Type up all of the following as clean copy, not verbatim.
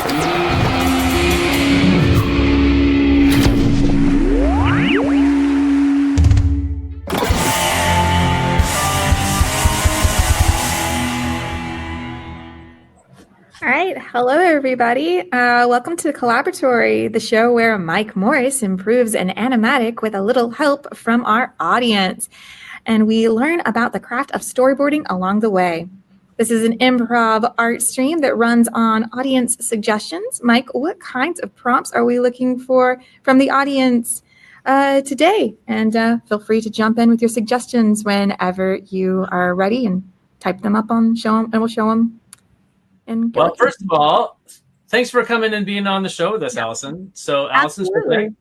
All right. Hello, everybody. Welcome to Collaboratory, the show where Mike Morris improves an animatic with a little help from our audience. And we learn about the craft of storyboarding along the way. This is an improv art stream that runs on audience suggestions. Mike, what kinds of prompts are we looking for from the audience today? And feel free to jump in with your suggestions whenever you are ready and type them up and we'll show them. Well, first of all, thanks for coming and being on the show with us, Allison. So Allison Sribnick,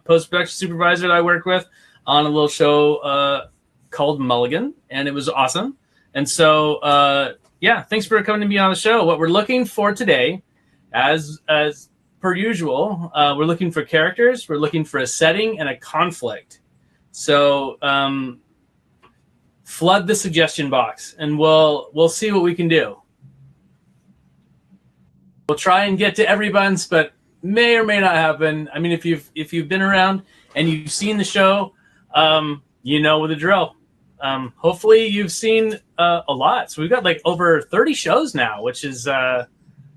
post-production supervisor that I work with on a little show called Mulligan, and it was awesome. And so, yeah, thanks for coming to be on the show. What we're looking for today, as per usual, we're looking for characters, we're looking for a setting and a conflict. So flood the suggestion box, and we'll see what we can do. We'll try and get to everyone's, but may or may not happen. I mean, if you've been around and you've seen the show, you know the drill. Hopefully you've seen a lot. So we've got like over 30 shows now, which is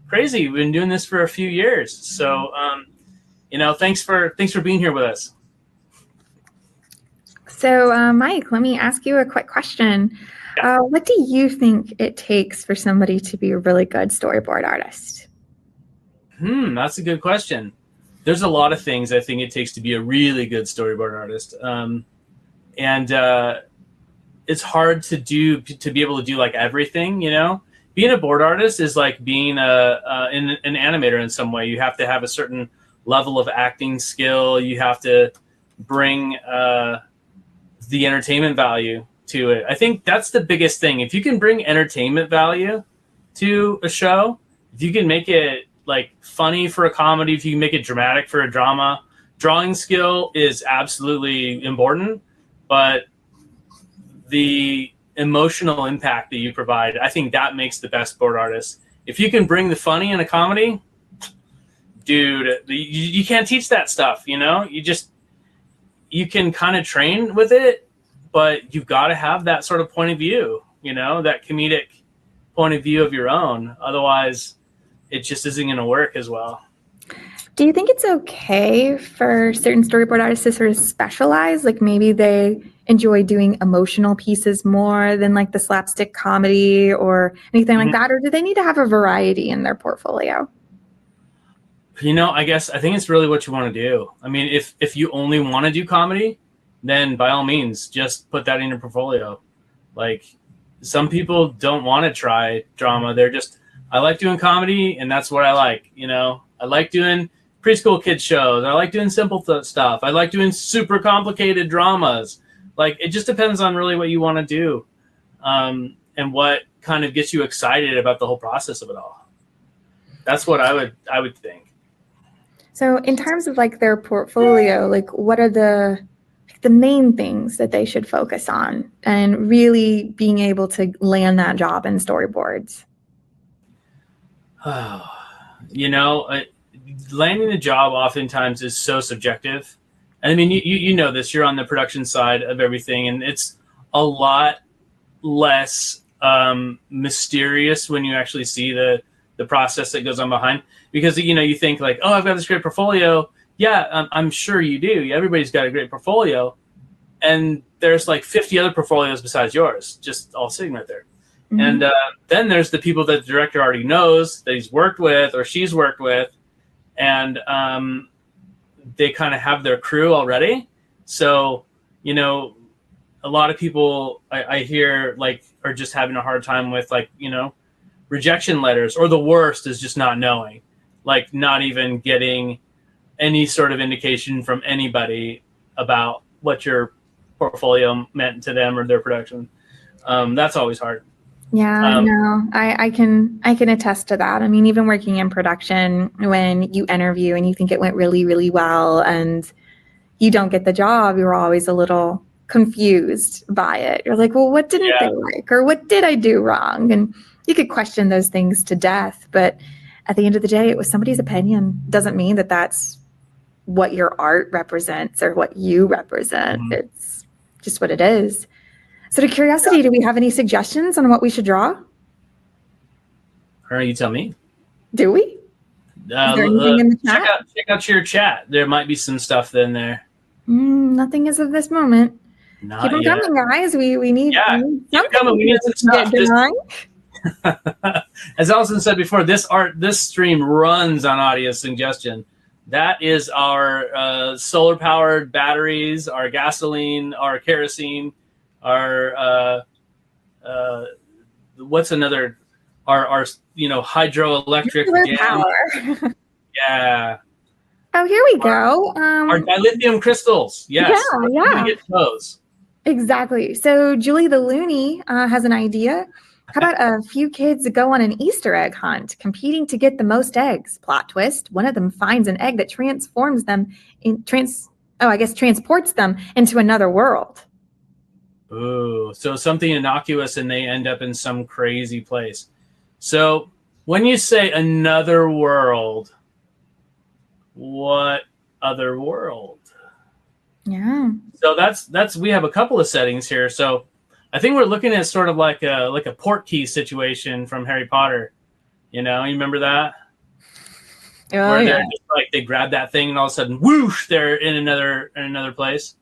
crazy. We've been doing this for a few years. So thanks for being here with us. So Mike, let me ask you a quick question. Yeah. What do you think it takes for somebody to be a really good storyboard artist? That's a good question. There's a lot of things I think it takes to be a really good storyboard artist. And it's hard to be able to do like everything, Being a board artist is like being an animator in some way. You have to have a certain level of acting skill. You have to bring the entertainment value to it. I think that's the biggest thing. If you can bring entertainment value to a show, if you can make it like funny for a comedy, if you can make it dramatic for a drama, drawing skill is absolutely important, but the emotional impact that you provide, I think that makes the best board artist. If you can bring the funny in a comedy, dude, you can't teach that stuff, you can kind of train with it, but you've got to have that sort of point of view, that comedic point of view of your own. Otherwise, it just isn't going to work as well. Do you think it's okay for certain storyboard artists to sort of specialize? Like maybe they enjoy doing emotional pieces more than like the slapstick comedy or anything like that? Or do they need to have a variety in their portfolio? I think it's really what you want to do. I mean, if you only want to do comedy, then by all means, just put that in your portfolio. Like some people don't want to try drama. They're just, I like doing comedy and that's what I like. I like doing preschool kids shows. I like doing simple stuff. I like doing super complicated dramas. Like it just depends on really what you want to do, and what kind of gets you excited about the whole process of it all. That's what I would think. So in terms of like their portfolio, like what are the main things that they should focus on and really being able to land that job in storyboards? Landing a job oftentimes is so subjective. And I mean, you know this, you're on the production side of everything, and it's a lot less mysterious when you actually see the process that goes on behind. Because, you think like, oh, I've got this great portfolio. Yeah, I'm sure you do. Everybody's got a great portfolio. And there's like 50 other portfolios besides yours, just all sitting right there. Mm-hmm. And then there's the people that the director already knows that he's worked with or she's worked with. And they kind of have their crew already. So, a lot of people I hear like are just having a hard time with like, rejection letters, or the worst is just not knowing, like not even getting any sort of indication from anybody about what your portfolio meant to them or their production. That's always hard. Yeah, no, I can attest to that. I mean, even working in production, when you interview and you think it went really, really well and you don't get the job, you're always a little confused by it. You're like, well, what didn't they like? Or what did I do wrong? And you could question those things to death. But at the end of the day, it was somebody's opinion. Doesn't mean that that's what your art represents or what you represent. Mhm. It's just what it is. So to curiosity, do we have any suggestions on what we should draw? Or you tell me. Do we? Is there anything in the chat? Check out your chat. There might be some stuff in there. Nothing as of this moment. Not Keep on yet. coming, guys. We need keep coming. We need some stuff. As Allison said before, this stream runs on audio suggestion. That is our solar-powered batteries, our gasoline, our kerosene, our what's another? Our hydroelectric power. Yeah. Oh, here we go. Our dilithium crystals. Yes. Yeah. Get those. Exactly. So Julie the Looney has an idea. How about a few kids go on an Easter egg hunt, competing to get the most eggs? Plot twist: one of them finds an egg that transports them into another world. Ooh, so something innocuous and they end up in some crazy place. So when you say another world, what other world? Yeah. So that's we have a couple of settings here. So I think we're looking at sort of like a port key situation from Harry Potter. You remember that? Oh, where yeah. they're just like they grab that thing and all of a sudden whoosh, they're in another place.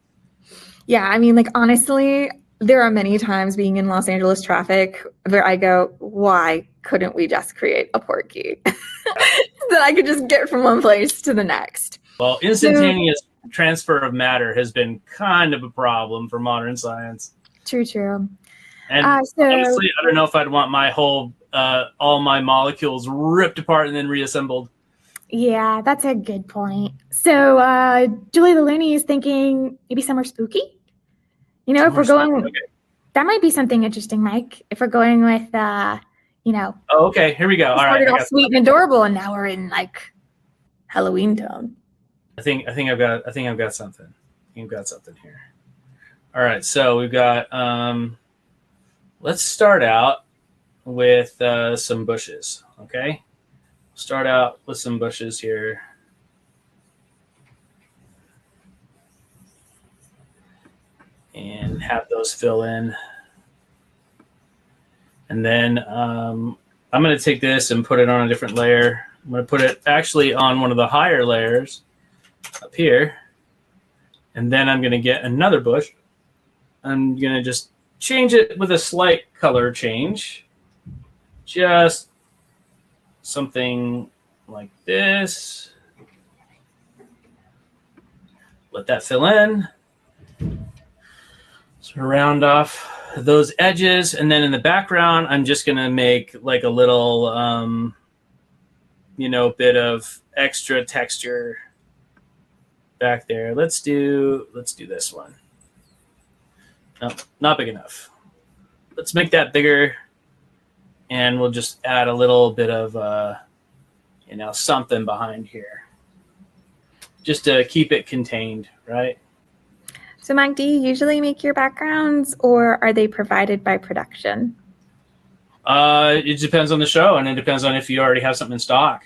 Yeah, I mean, like, honestly, there are many times being in Los Angeles traffic where I go, why couldn't we just create a port key that I could just get from one place to the next? Well, instantaneous transfer of matter has been kind of a problem for modern science. True. And honestly, I don't know if I'd want my whole all my molecules ripped apart and then reassembled. Yeah, that's a good point. So Julie the Looney is thinking maybe somewhere spooky. If we're going, that might be something interesting, Mike. If we're going with, Oh, okay. Here we go. All right. Started off sweet and adorable, and now we're in like Halloween tone. I think I've got something. I think I've got something here. All right. So we've got. Let's start out with some bushes. Okay. Start out with some bushes here. And have those fill in. And then I'm going to take this and put it on a different layer. I'm going to put it actually on one of the higher layers up here. And then I'm going to get another bush. I'm going to just change it with a slight color change. Just something like this. Let that fill in. So round off those edges, and then in the background, I'm just gonna make like a little, bit of extra texture back there. Let's do this one. No, not big enough. Let's make that bigger, and we'll just add a little bit of, something behind here, just to keep it contained, right? So, Mike, do you usually make your backgrounds, or are they provided by production? It depends on the show, and it depends on if you already have something in stock.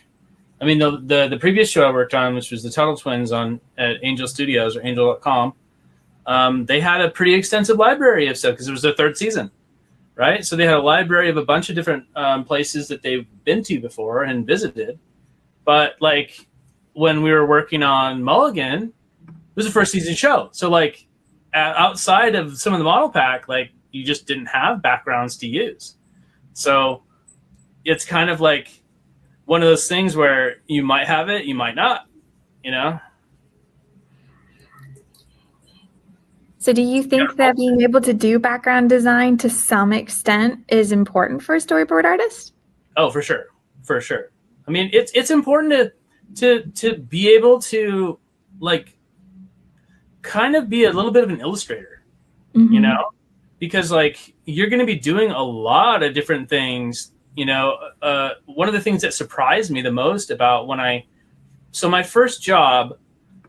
I mean, the previous show I worked on, which was the Tuttle Twins at Angel Studios or Angel.com, they had a pretty extensive library of stuff because it was their third season, right? So they had a library of a bunch of different places that they've been to before and visited. But like when we were working on Mulligan, it was a first season show. So like outside of some of the model pack, like you just didn't have backgrounds to use. So it's kind of like one of those things where you might have it, you might not, So do you think that being able to do background design to some extent is important for a storyboard artist? Oh, for sure. For sure. I mean, it's important to be able to like kind of be a little bit of an illustrator, because like you're going to be doing a lot of different things. One of the things that surprised me the most about so my first job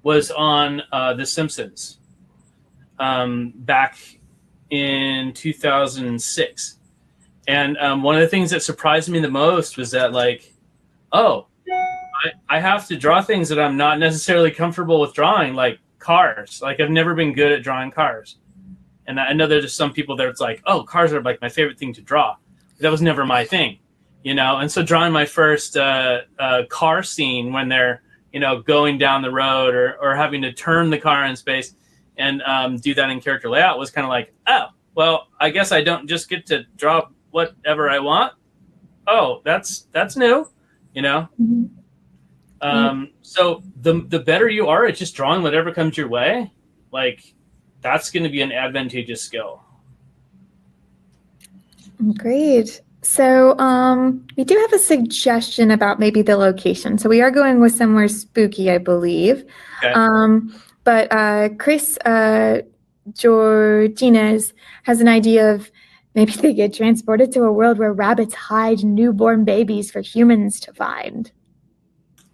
was on The Simpsons back in 2006. And one of the things that surprised me the most was that like oh, I have to draw things that I'm not necessarily comfortable with drawing, like cars. Like I've never been good at drawing cars. And I know there's some people that it's like, oh, cars are like my favorite thing to draw. That was never my thing, you know? And so drawing my first car scene when they're, you know, going down the road or having to turn the car in space and do that in character layout was kind of like, oh, well, I guess I don't just get to draw whatever I want. Oh, that's new, you know? So the better you are at just drawing whatever comes your way, like that's going to be an advantageous skill. Great. So we do have a suggestion about maybe the location. So we are going with somewhere spooky, I believe. Okay. But Chris Georgines has an idea of maybe they get transported to a world where rabbits hide newborn babies for humans to find.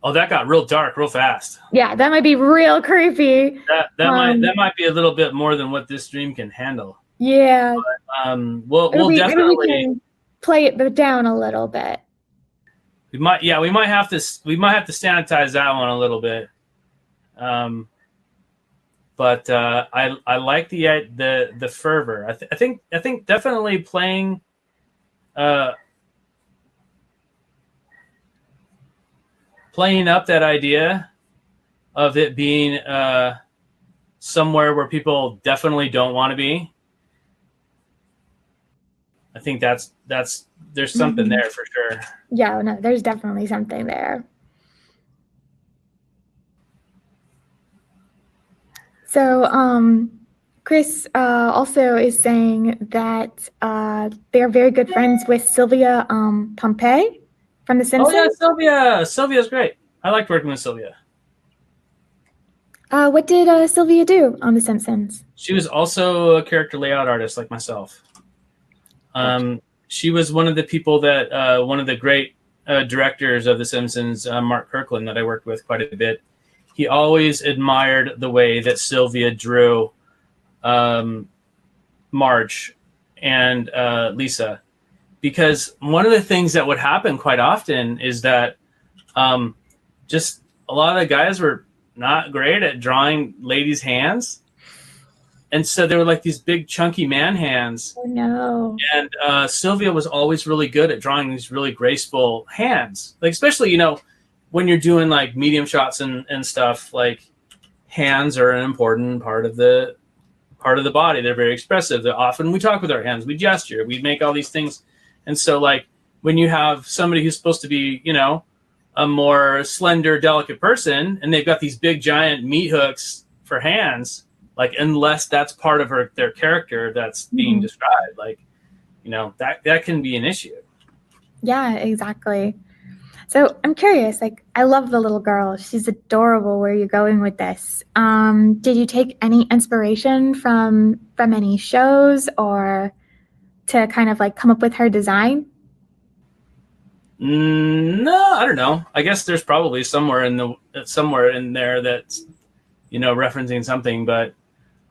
Oh, that got real dark real fast. Yeah, that might be real creepy. That might be a little bit more than what this stream can handle. Yeah. But, we'll definitely we can play it down a little bit. We might have to sanitize that one a little bit. But I like the fervor. I think definitely playing up that idea of it being somewhere where people definitely don't want to be. I think there's something there for sure. Yeah, no, there's definitely something there. So Chris also is saying that they're very good friends with Sylvia Pompey from The Simpsons. Oh yeah, Sylvia. Sylvia's great. I liked working with Sylvia. What did Sylvia do on The Simpsons? She was also a character layout artist like myself. She was one of the people that one of the great directors of The Simpsons, Mark Kirkland, that I worked with quite a bit. He always admired the way that Sylvia drew Marge and Lisa, because one of the things that would happen quite often is that just a lot of the guys were not great at drawing ladies' hands. And so they were like these big chunky man hands. Oh no. And Sylvia was always really good at drawing these really graceful hands. Like especially, you know, when you're doing like medium shots and stuff, like hands are an important part of the body. They're very expressive. They're often we talk with our hands, we gesture, we make all these things. And so like when you have somebody who's supposed to be, you know, a more slender, delicate person, and they've got these big giant meat hooks for hands, like unless that's part of their character that's being described, like, you know, that can be an issue. Yeah, exactly. So I'm curious, like, I love the little girl. She's adorable. Where are you going with this? Did you take any inspiration from any shows or to kind of like come up with her design? No, I don't know. I guess there's probably somewhere in there that's, you know, referencing something, but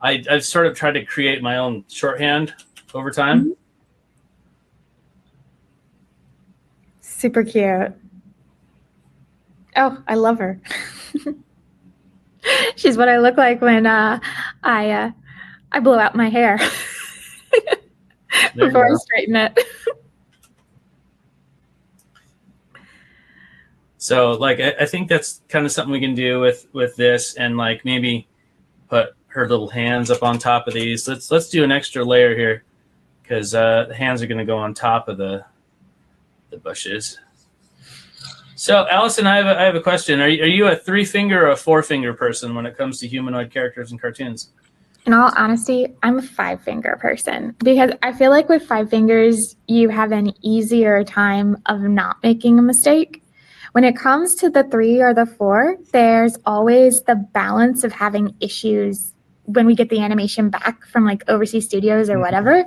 I've sort of tried to create my own shorthand over time. Super cute. Oh, I love her. She's what I look like when I blow out my hair before I straighten it. So, like, I think that's kind of something we can do with this, and like maybe put her little hands up on top of these. Let's do an extra layer here, because the hands are going to go on top of the bushes. So, Allison, I have a question. Are you a 3-finger or a 4-finger person when it comes to humanoid characters in cartoons? In all honesty, I'm a 5-finger person because I feel like with 5 fingers, you have an easier time of not making a mistake. When it comes to the 3 or the 4, there's always the balance of having issues when we get the animation back from like overseas studios or whatever,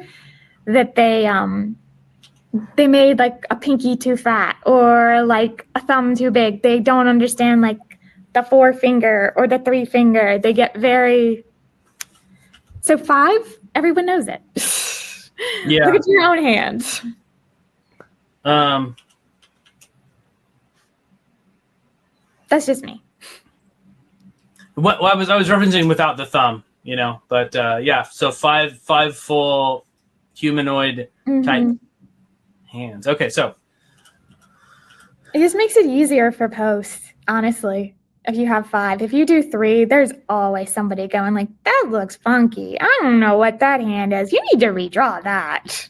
that they made like a pinky too fat or like a thumb too big. They don't understand like the 4-finger or the 3-finger. They get very... So 5, everyone knows it. Yeah. Look at your own hands. That's just me. What I was referencing without the thumb, but yeah. So five full humanoid type hands. Okay, so it just makes it easier for post, honestly. If you have 5, if you do 3, there's always somebody going like, that looks funky. I don't know what that hand is. You need to redraw that.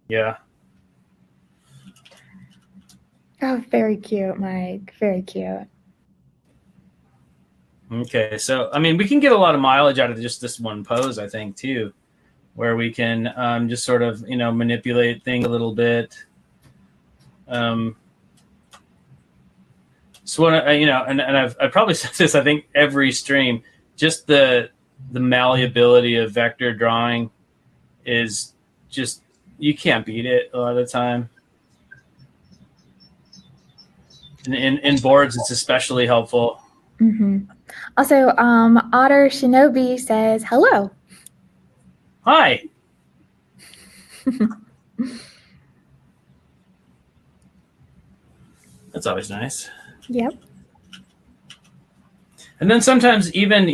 Yeah. Oh, very cute, Mike. Very cute. Okay, so I mean, we can get a lot of mileage out of just this one pose, I think, too, where we can just sort of manipulate things a little bit. So what and I've probably said this, I think, every stream. Just the malleability of vector drawing is just, you can't beat it a lot of the time. In boards, it's especially helpful. Also, Otter Shinobi says hello. Hi. That's always nice. Yep. And then sometimes even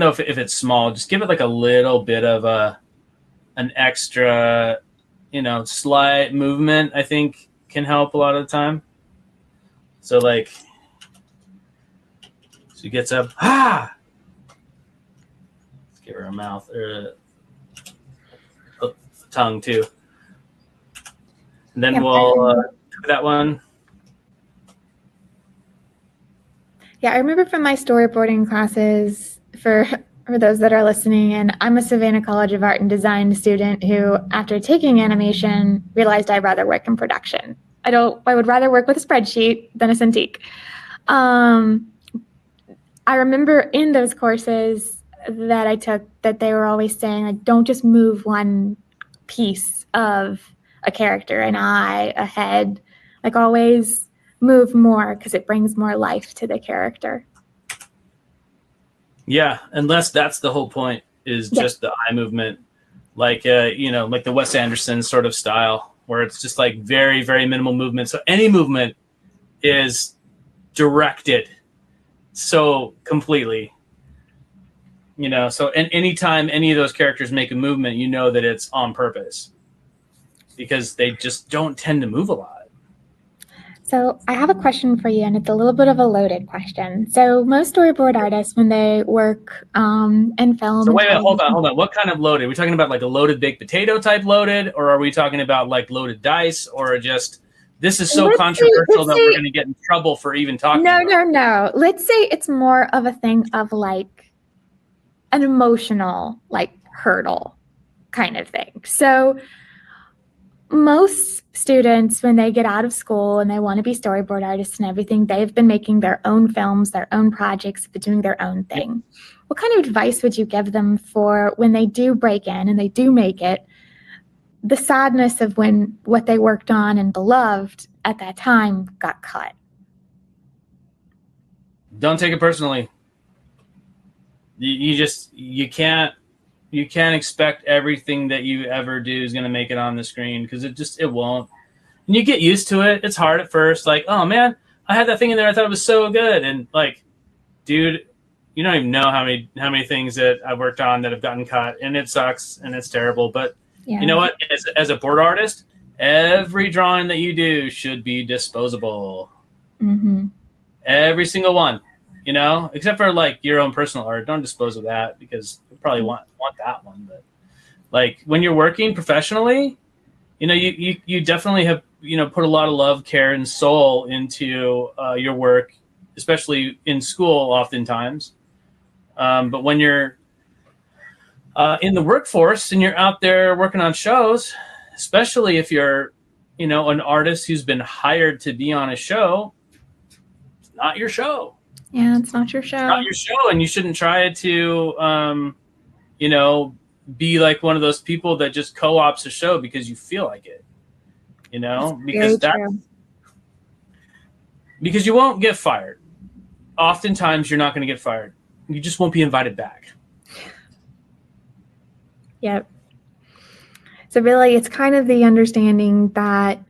though if it's small, just give it like a little bit of an extra slight movement, I think can help a lot of the time. So like, she gets up, let's give her a mouth or a tongue too. And then we'll do that one. Yeah, I remember from my storyboarding classes, for those that are listening, and I'm a Savannah College of Art and Design student who, after taking animation, realized I'd rather work in production. I would rather work with a spreadsheet than a Cintiq. I remember in those courses that I took that they were always saying, like, don't just move one piece of a character, an eye, a head, like always move more because it brings more life to the character. Yeah, unless that's the whole point, is just the eye movement, like like the Wes Anderson sort of style, where it's just like very, very minimal movement. So any movement is directed so completely, so anytime any of those characters make a movement, that it's on purpose, because they just don't tend to move a lot. So I have a question for you, and it's a little bit of a loaded question. So most storyboard artists, when they work in film... So wait, hold on. What kind of loaded? Are we talking about like a loaded baked potato type loaded, or are we talking about like loaded dice, or just, this is so controversial that we're going to get in trouble for even talking about it? No. Let's say it's more of a thing of like an emotional, like, hurdle kind of thing. So most students, when they get out of school and they want to be storyboard artists and everything, they've been making their own films, their own projects, but doing their own thing. What kind of advice would you give them for when they do break in and they do make it, the sadness of when what they worked on and beloved at that time got cut? Don't take it personally. You can't expect everything that you ever do is going to make it on the screen, because it won't. And you get used to it. It's hard at first. Like, oh man, I had that thing in there. I thought it was so good. And like, dude, you don't even know how many things that I've worked on that have gotten cut, and it sucks and it's terrible. But you know what? As a board artist, every drawing that you do should be disposable. Every single one. Except for like your own personal art, don't dispose of that, because you probably want that one. But like when you're working professionally, you definitely have put a lot of love, care, and soul into your work, especially in school, oftentimes. But when you're in the workforce and you're out there working on shows, especially if you're an artist who's been hired to be on a show, it's not your show. Yeah, it's not your show. It's not your show, and you shouldn't try to, be like one of those people that just co-ops a show because you feel like it, because you won't get fired. Oftentimes, you're not going to get fired. You just won't be invited back. Yep. So really, it's kind of the understanding that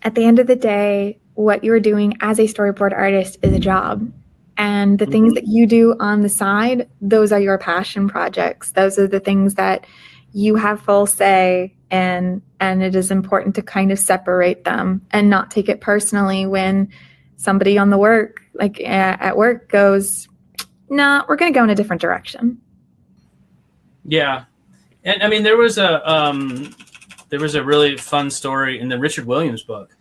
at the end of the day, what you're doing as a storyboard artist is a job. And the things that you do on the side, those are your passion projects. Those are the things that you have full say in, and it is important to kind of separate them and not take it personally when somebody on the work, like at work, goes, "Nah, we're going to go in a different direction." Yeah, and I mean there was a really fun story in the Richard Williams book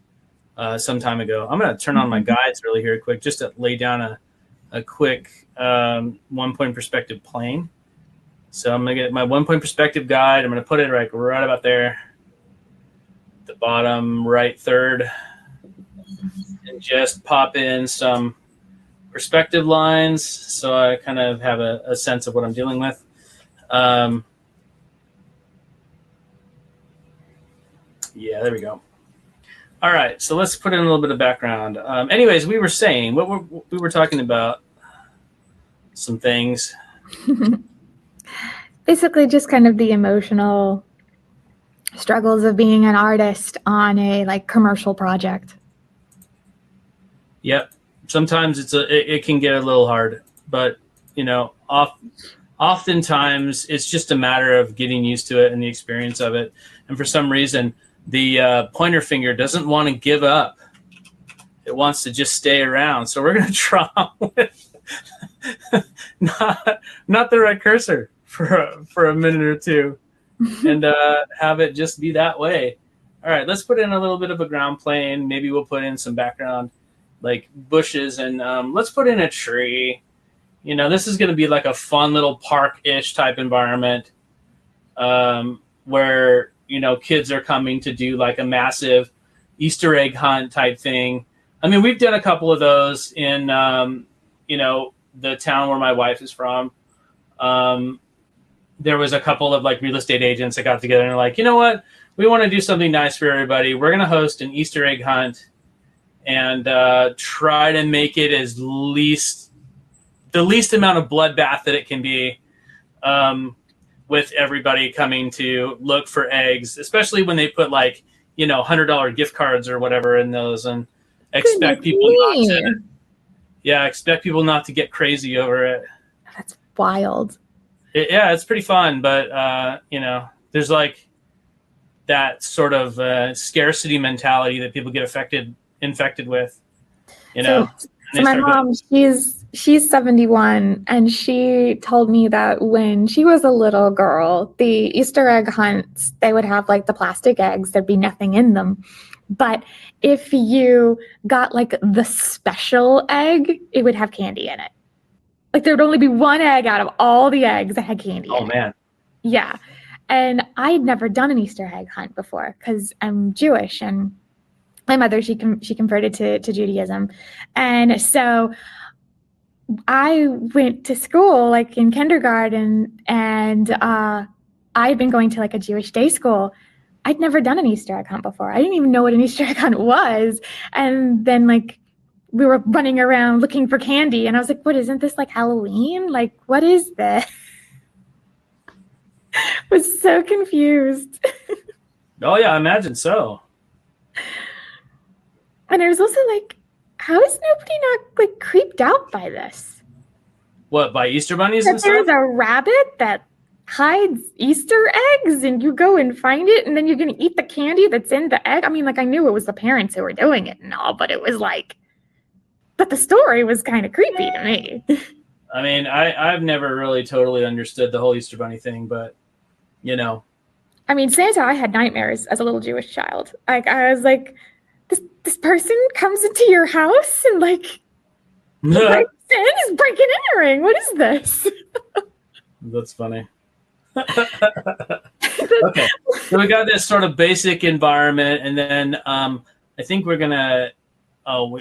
some time ago. I'm going to turn on my guides really here quick just to lay down a quick 1-point perspective plane. So I'm going to get my 1-point perspective guide. I'm going to put it right about there, the bottom right third, and just pop in some perspective lines so I kind of have a sense of what I'm dealing with. Yeah, there we go. All right, so let's put in a little bit of background. Anyways, we were saying we were talking about some things. Basically, just kind of the emotional struggles of being an artist on a commercial project. Yep. Sometimes it can get a little hard, but oftentimes it's just a matter of getting used to it and the experience of it. And for some reason, the pointer finger doesn't want to give up. It wants to just stay around. So we're going to try with not the right cursor for a minute or two and have it just be that way. All right, let's put in a little bit of a ground plane. Maybe we'll put in some background like bushes and let's put in a tree. This is going to be like a fun little park-ish type environment where kids are coming to do like a massive Easter egg hunt type thing. I mean, we've done a couple of those in, the town where my wife is from. There was a couple of like real estate agents that got together and like, you know what? We want to do something nice for everybody. We're going to host an Easter egg hunt and try to make it the least amount of bloodbath that it can be. With everybody coming to look for eggs, especially when they put like, $100 gift cards or whatever in those and expect people not to get crazy over it. That's wild. It's pretty fun. But, there's like that sort of scarcity mentality that people get infected with, So my mom, she's 71, and she told me that when she was a little girl, the Easter egg hunts, they would have like the plastic eggs, there'd be nothing in them. But if you got like the special egg, it would have candy in it. Like there would only be one egg out of all the eggs that had candy in it. Oh man. Yeah. And I'd never done an Easter egg hunt before because I'm Jewish, and my mother, she converted to Judaism. And so I went to school like in kindergarten, and I had been going to like a Jewish day school. I'd never done an Easter egg hunt before. I didn't even know what an Easter egg hunt was. And then like we were running around looking for candy, and I was like, what, isn't this like Halloween? Like, what is this? I was so confused. Oh yeah, I imagine so. And I was also like, how is nobody not like creeped out by this? What, by Easter bunnies that and stuff? There's a rabbit that hides Easter eggs, and you go and find it, and then you're going to eat the candy that's in the egg. I mean, like, I knew it was the parents who were doing it and all, but it was like, but the story was kind of creepy to me. I mean, I've never really totally understood the whole Easter bunny thing, but I mean, Santa, I had nightmares as a little Jewish child. Like, I was like, this person comes into your house and like breaks in, is breaking and entering. What is this? That's funny. Okay, so we got this sort of basic environment, and then I think we're gonna.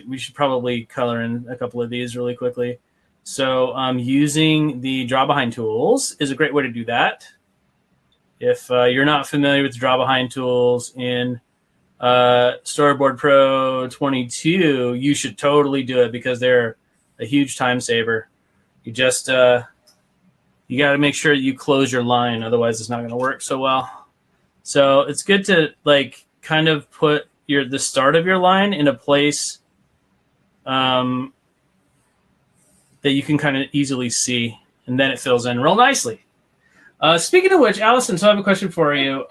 We should probably color in a couple of these really quickly. So using the draw behind tools is a great way to do that. If you're not familiar with the draw behind tools in Storyboard Pro 22, you should totally do it because they're a huge time saver. You just you got to make sure you close your line, otherwise it's not going to work so well. So it's good to like kind of put the start of your line in a place that you can kind of easily see, and then it fills in real nicely. Speaking of which, Allison, so I have a question for you.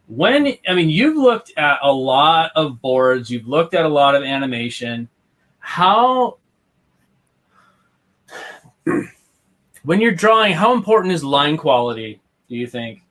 You've looked at a lot of boards, you've looked at a lot of animation. When you're drawing, how important is line quality, do you think?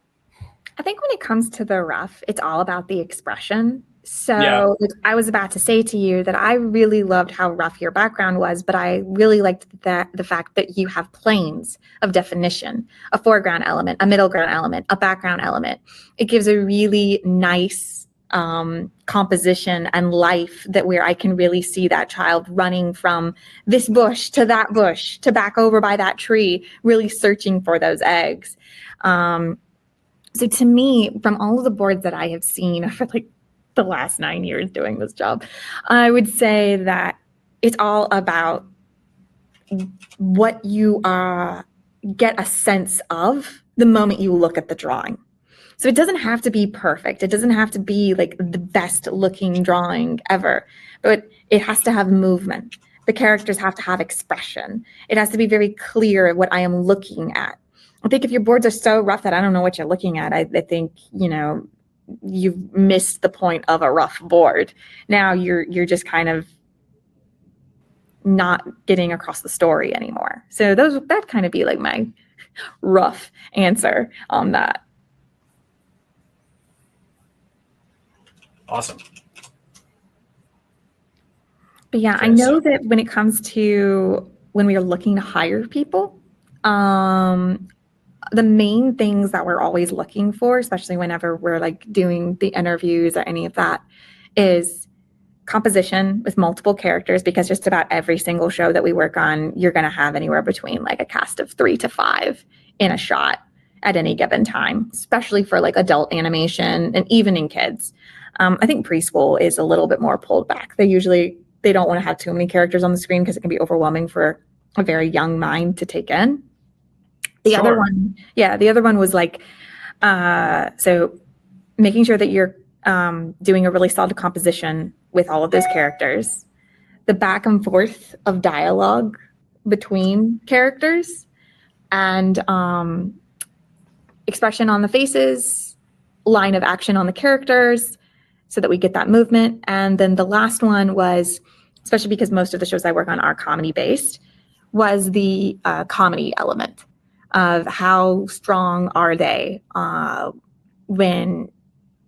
I think when it comes to the rough, it's all about the expression. So I was about to say to you that I really loved how rough your background was, but I really liked the fact that you have planes of definition, a foreground element, a middle ground element, a background element. It gives a really nice composition and life where I can really see that child running from this bush to that bush to back over by that tree, really searching for those eggs. So to me, from all of the boards that I have seen for like the last 9 years doing this job, I would say that it's all about what you get a sense of the moment you look at the drawing. So it doesn't have to be perfect. It doesn't have to be like the best looking drawing ever, but it has to have movement. The characters have to have expression. It has to be very clear what I am looking at. I think if your boards are so rough that I don't know what you're looking at, I think, you've missed the point of a rough board. Now you're just kind of not getting across the story anymore. So that kind of be like my rough answer on that. Awesome. But yeah, okay, I know that when it comes to when we are looking to hire people, the main things that we're always looking for, especially whenever we're like doing the interviews or any of that, is composition with multiple characters, because just about every single show that we work on, you're going to have anywhere between like a cast of 3 to 5 in a shot at any given time, especially for like adult animation and even in kids. I think preschool is a little bit more pulled back. They don't want to have too many characters on the screen because it can be overwhelming for a very young mind to take in. The other one was like, so making sure that you're doing a really solid composition with all of those characters, the back and forth of dialogue between characters, and expression on the faces, line of action on the characters, so that we get that movement. And then the last one was, especially because most of the shows I work on are comedy based, was the comedy element of how strong are they when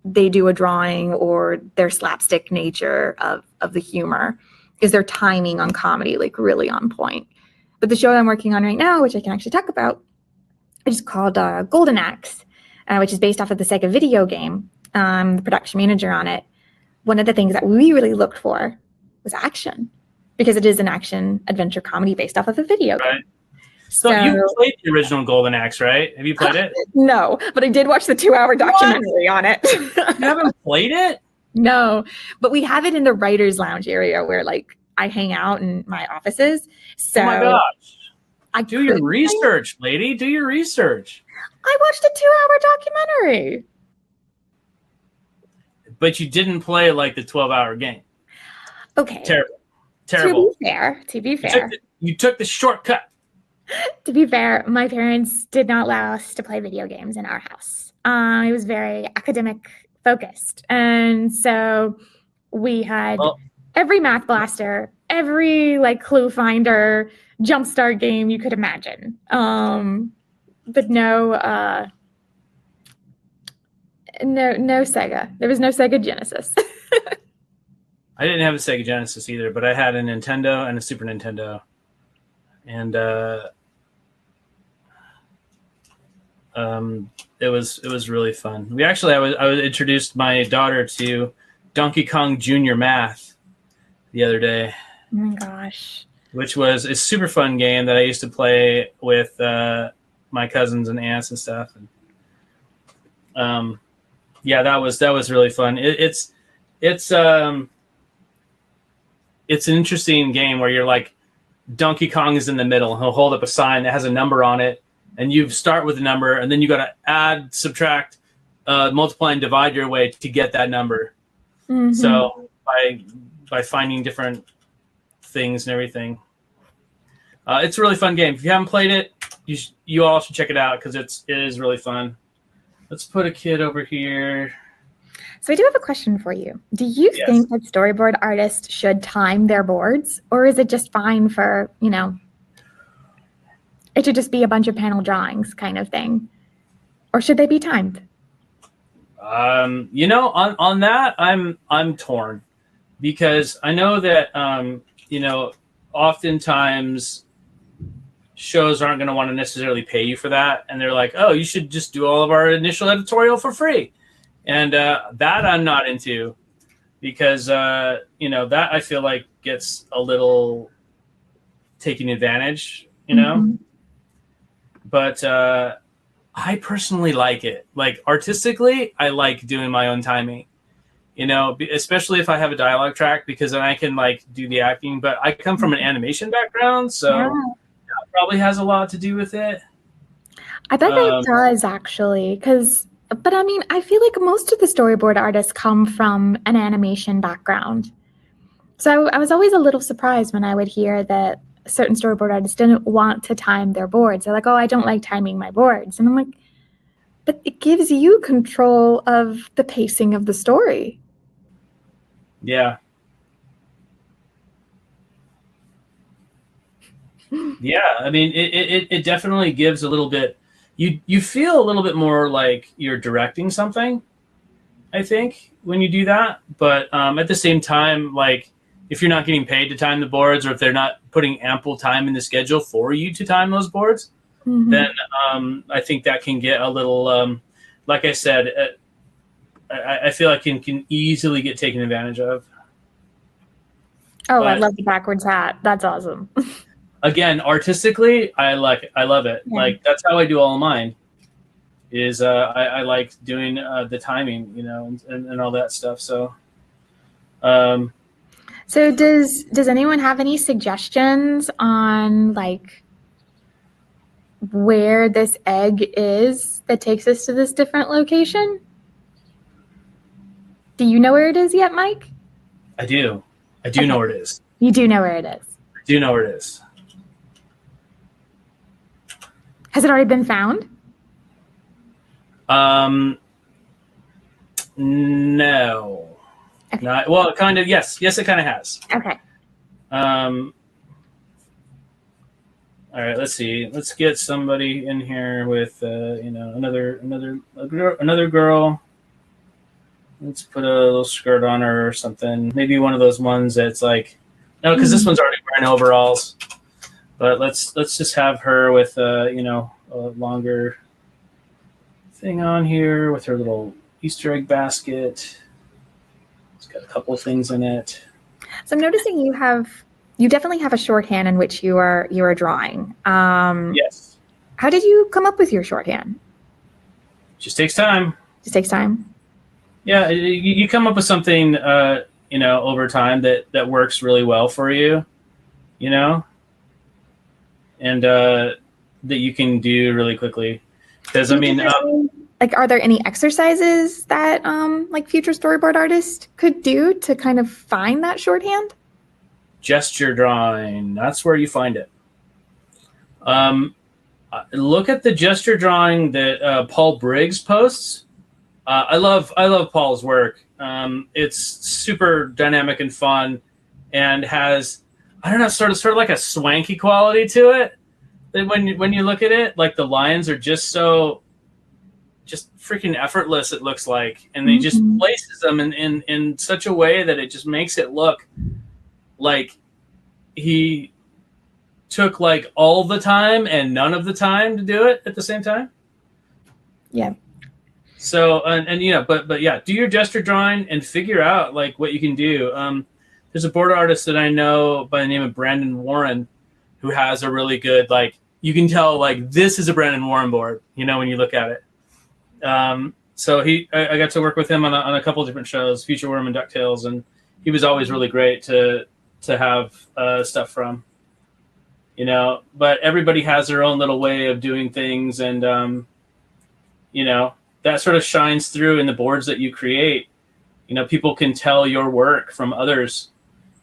they do a drawing, or their slapstick nature of the humor. Is their timing on comedy like really on point? But the show I'm working on right now, which I can actually talk about, is called Golden Axe, which is based off of the Sega video game. The production manager on it, one of the things that we really looked for was action, because it is an action adventure comedy based off of a video game. So you played the original Golden Axe, right? Have you played it? No, but I did watch the 2-hour documentary on it. You haven't played it? No, but we have it in the writer's lounge area where like I hang out in my offices. So oh my gosh. Do your research, lady. Do your research. I watched a 2-hour documentary. But you didn't play like the 12-hour game. Okay. Terrible. To be fair. You took the shortcut. To be fair, my parents did not allow us to play video games in our house. It was very academic focused. And so we had every Math Blaster, every like Clue Finder, Jumpstart game you could imagine. But no Sega. There was no Sega Genesis. I didn't have a Sega Genesis either, but I had a Nintendo and a Super Nintendo. And it was really fun. I was introduced my daughter to Donkey Kong Jr. Math the other day. Oh my gosh! Which was a super fun game that I used to play with my cousins and aunts and stuff. And that was really fun. It's an interesting game where you're like, Donkey Kong is in the middle. He'll hold up a sign that has a number on it, and you start with a number, and then you got to add, subtract, multiply, and divide your way to get that number. Mm-hmm. So by finding different things and everything. It's a really fun game. If you haven't played it, you all should check it out because it is really fun. Let's put a kid over here. So I do have a question for you. Do you think that storyboard artists should time their boards, or is it just fine for, it should just be a bunch of panel drawings kind of thing? Or should they be timed? On that, I'm torn because I know that, oftentimes shows aren't going to want to necessarily pay you for that. And they're like, oh, you should just do all of our initial editorial for free. And that I'm not into because, that I feel like gets a little taking advantage, Mm-hmm. But I personally like it. Like artistically, I like doing my own timing, especially if I have a dialogue track because then I can like do the acting. But I come from an animation background, so that probably has a lot to do with it. I bet it does actually, but I mean, I feel like most of the storyboard artists come from an animation background. So I was always a little surprised when I would hear that certain storyboard artists didn't want to time their boards. They're like, oh, I don't like timing my boards. And I'm like, but it gives you control of the pacing of the story. Yeah. Yeah. I mean, it definitely gives a little bit, you feel a little bit more like you're directing something, I think, when you do that. But at the same time, like if you're not getting paid to time the boards or if they're not putting ample time in the schedule for you to time those boards, then I think that can get a little, like I said, I feel like it can easily get taken advantage of. Oh, but I love the backwards hat. That's awesome. Again, artistically, I love it. Yeah. Like that's how I do all of mine. Is I like doing the timing, and all that stuff. So, so does anyone have any suggestions on like where this egg is that takes us to this different location? Do you know where it is yet, Mike? I do. I do know where it is. You do know where it is. I do know where it is. Has it already been found? No. Okay. Not, well, kind of. Yes, it kind of has. Okay. All right. Let's see. Let's get somebody in here with another girl. Let's put a little skirt on her or something. Maybe one of those ones that's like, no, because this one's already wearing overalls. But let's just have her with a longer thing on here with her little Easter egg basket. It's got a couple of things in it. So I'm noticing you definitely have a shorthand in which you are drawing. Yes. How did you come up with your shorthand? Just takes time. Just takes time. Yeah, you come up with something over time that works really well for you, and that you can do really quickly. Because I mean, like, are there any exercises that like future storyboard artists could do to kind of find that shorthand? Gesture drawing, that's where you find it. Look at the gesture drawing that Paul Briggs posts. I love Paul's work. It's super dynamic and fun, and has, I don't know, sort of like a swanky quality to it. When you look at it, like the lines are just freaking effortless. It looks like, and he just places them in such a way that it just makes it look like he took like all the time and none of the time to do it at the same time. Yeah. So but yeah, do your gesture drawing and figure out like what you can do. There's a board artist that I know by the name of Brandon Warren, who has a really good, like, you can tell like this is a Brandon Warren board, when you look at it. So I got to work with him on a couple of different shows, Future Worm and DuckTales, and he was always really great to have stuff from. But everybody has their own little way of doing things, and that sort of shines through in the boards that you create. People can tell your work from others,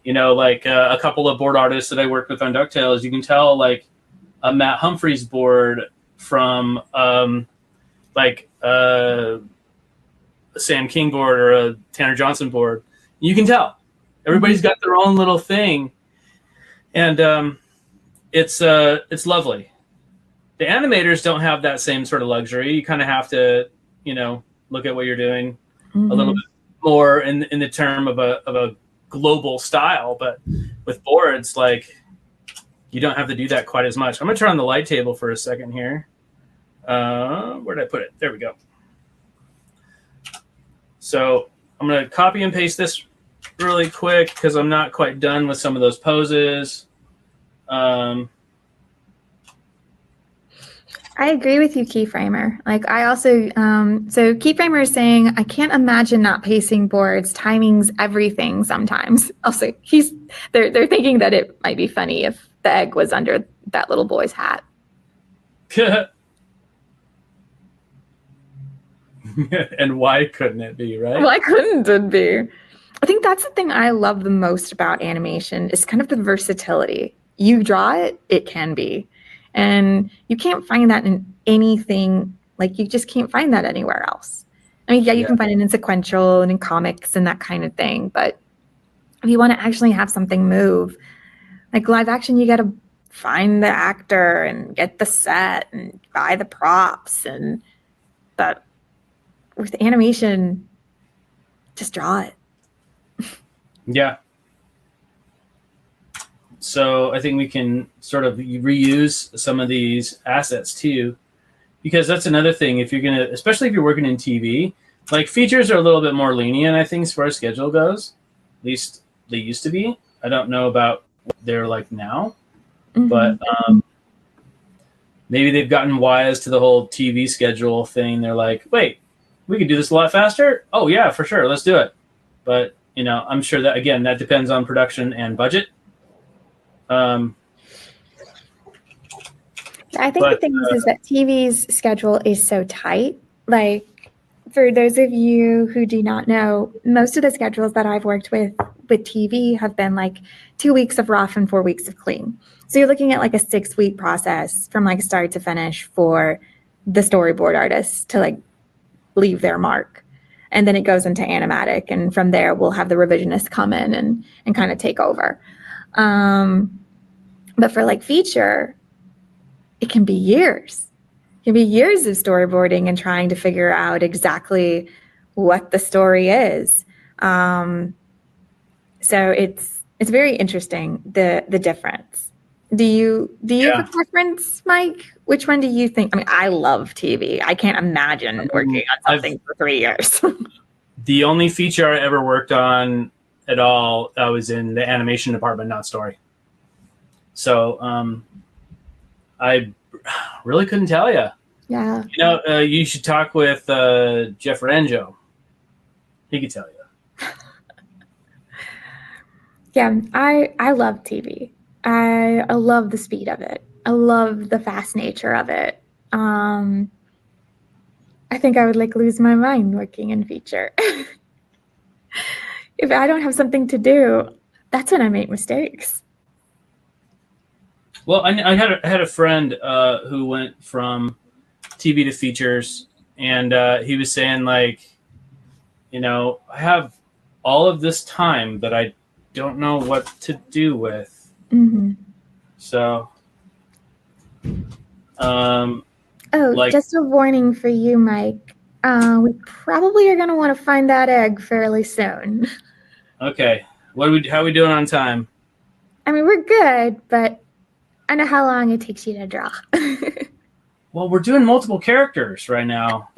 You know, like a couple of board artists that I worked with on DuckTales, you can tell like a Matt Humphreys board from like a Sam King board or a Tanner Johnson board. You can tell everybody's got their own little thing, and it's lovely. The animators don't have that same sort of luxury. You kind of have to, you know, look at what you're doing a little bit more in the term of a global style, but with boards, like, you don't have to do that quite as much. I'm gonna turn on the light table for a second here. Where did I put it? There we go. So I'm gonna copy and paste this really quick because I'm not quite done with some of those poses. I agree with you, Keyframer. Like I also, so Keyframer is saying, I can't imagine not pacing boards. Timing's everything sometimes. Also, they're thinking that it might be funny if the egg was under that little boy's hat. And why couldn't it be, right? Why couldn't it be? I think that's the thing I love the most about animation is kind of the versatility. You draw it, it can be. And you can't find that in anything, like you just can't find that anywhere else. I mean, yeah, you can find it in sequential and in comics and that kind of thing. But if you want to actually have something move, like live action, you got to find the actor and get the set and buy the props. But with animation, just draw it. Yeah. So I think we can sort of reuse some of these assets too, because that's another thing. If you're going to, especially if you're working in TV, like features are a little bit more lenient, I think, as far as schedule goes. At least they used to be. I don't know about what they're like now, but maybe they've gotten wise to the whole TV schedule thing. They're like, wait, we could do this a lot faster. Oh yeah, for sure. Let's do it. But, you know, I'm sure that, again, that depends on production and budget. I think the thing is that TV's schedule is so tight. Like, for those of you who do not know, most of the schedules that I've worked with TV have been like 2 weeks of rough and 4 weeks of clean. So you're looking at like a 6-week process from like start to finish for the storyboard artists to like leave their mark. And then it goes into animatic. And from there, we'll have the revisionists come in and kind of take over. But for like feature, it can be years. It can be years of storyboarding and trying to figure out exactly what the story is. So it's very interesting, the difference. Do you have a preference, Mike? Which one do you think? I mean, I love TV. I can't imagine working on something for 3 years. The only feature I ever worked on at all, I was in the animation department, not story. So I really couldn't tell you. Yeah. You know, you should talk with Jeff Ranjo. He could tell you. Yeah, I love TV. I love the speed of it. I love the fast nature of it. I think I would like lose my mind working in feature. If I don't have something to do, that's when I make mistakes. Well, I had a friend who went from TV to features, and he was saying, like, you know, I have all of this time that I don't know what to do with. So, just a warning for you, Mike. We probably are going to want to find that egg fairly soon. Okay. How are we doing on time? I mean, we're good, but I know how long it takes you to draw. Well, we're doing multiple characters right now.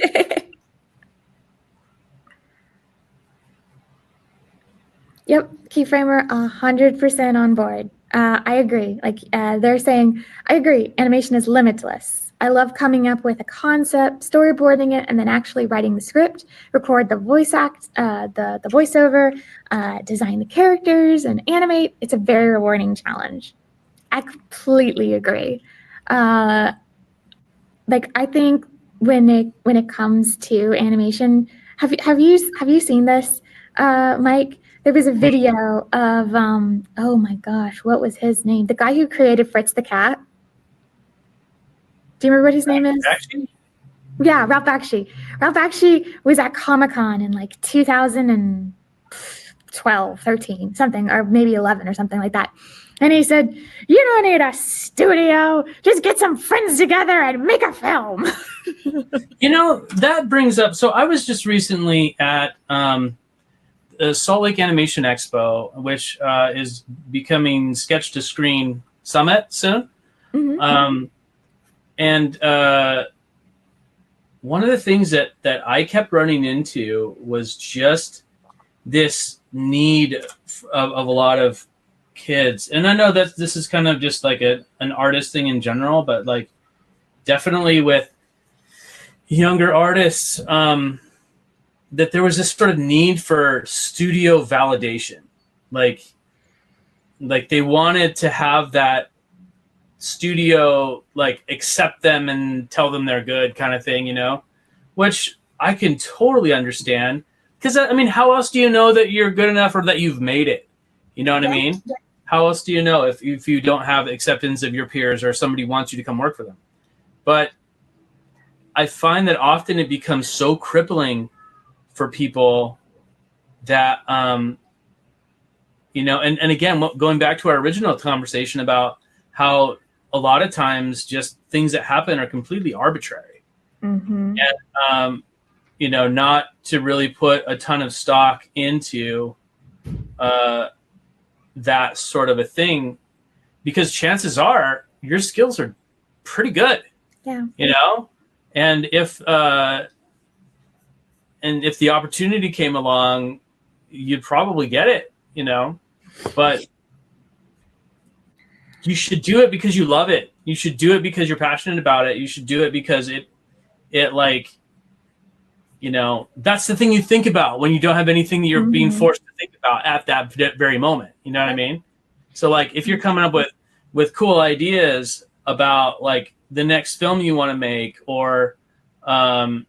Yep, Keyframer, 100% on board. I agree. Like they're saying, I agree. Animation is limitless. I love coming up with a concept, storyboarding it, and then actually writing the script, record the voice the voiceover, design the characters, and animate. It's a very rewarding challenge. I completely agree. Like I think when it comes to animation, have you seen this, Mike? There was a video of, oh my gosh, what was his name? The guy who created Fritz the Cat. Do you remember what his name is? Actually? Yeah, Ralph Bakshi. Ralph Bakshi was at Comic-Con in like 2012, 13, something, or maybe 11 or something like that. And he said, you don't need a studio. Just get some friends together and make a film. That brings up, so I was just recently at the Salt Lake Animation Expo, which is becoming Sketch to Screen Summit soon. Mm-hmm. And one of the things that I kept running into was just this need of a lot of kids. And I know that this is kind of just like an artist thing in general, but like definitely with younger artists, that there was this sort of need for studio validation. Like they wanted to have that studio like accept them and tell them they're good kind of thing, which I can totally understand. Because I mean, how else do you know that you're good enough or that you've made it? You know what I mean? How else do you know if you don't have acceptance of your peers or somebody wants you to come work for them? But I find that often it becomes so crippling for people that, and again, going back to our original conversation about how a lot of times just things that happen are completely arbitrary. Mm-hmm. And, not to really put a ton of stock into that sort of a thing, because chances are your skills are pretty good. Yeah. And if the opportunity came along, you'd probably get it, but you should do it because you love it. You should do it because you're passionate about it. You should do it because it like, that's the thing you think about when you don't have anything that you're being forced to think about at that very moment. You know what I mean? So like, if you're coming up with cool ideas about like the next film you want to make, or, the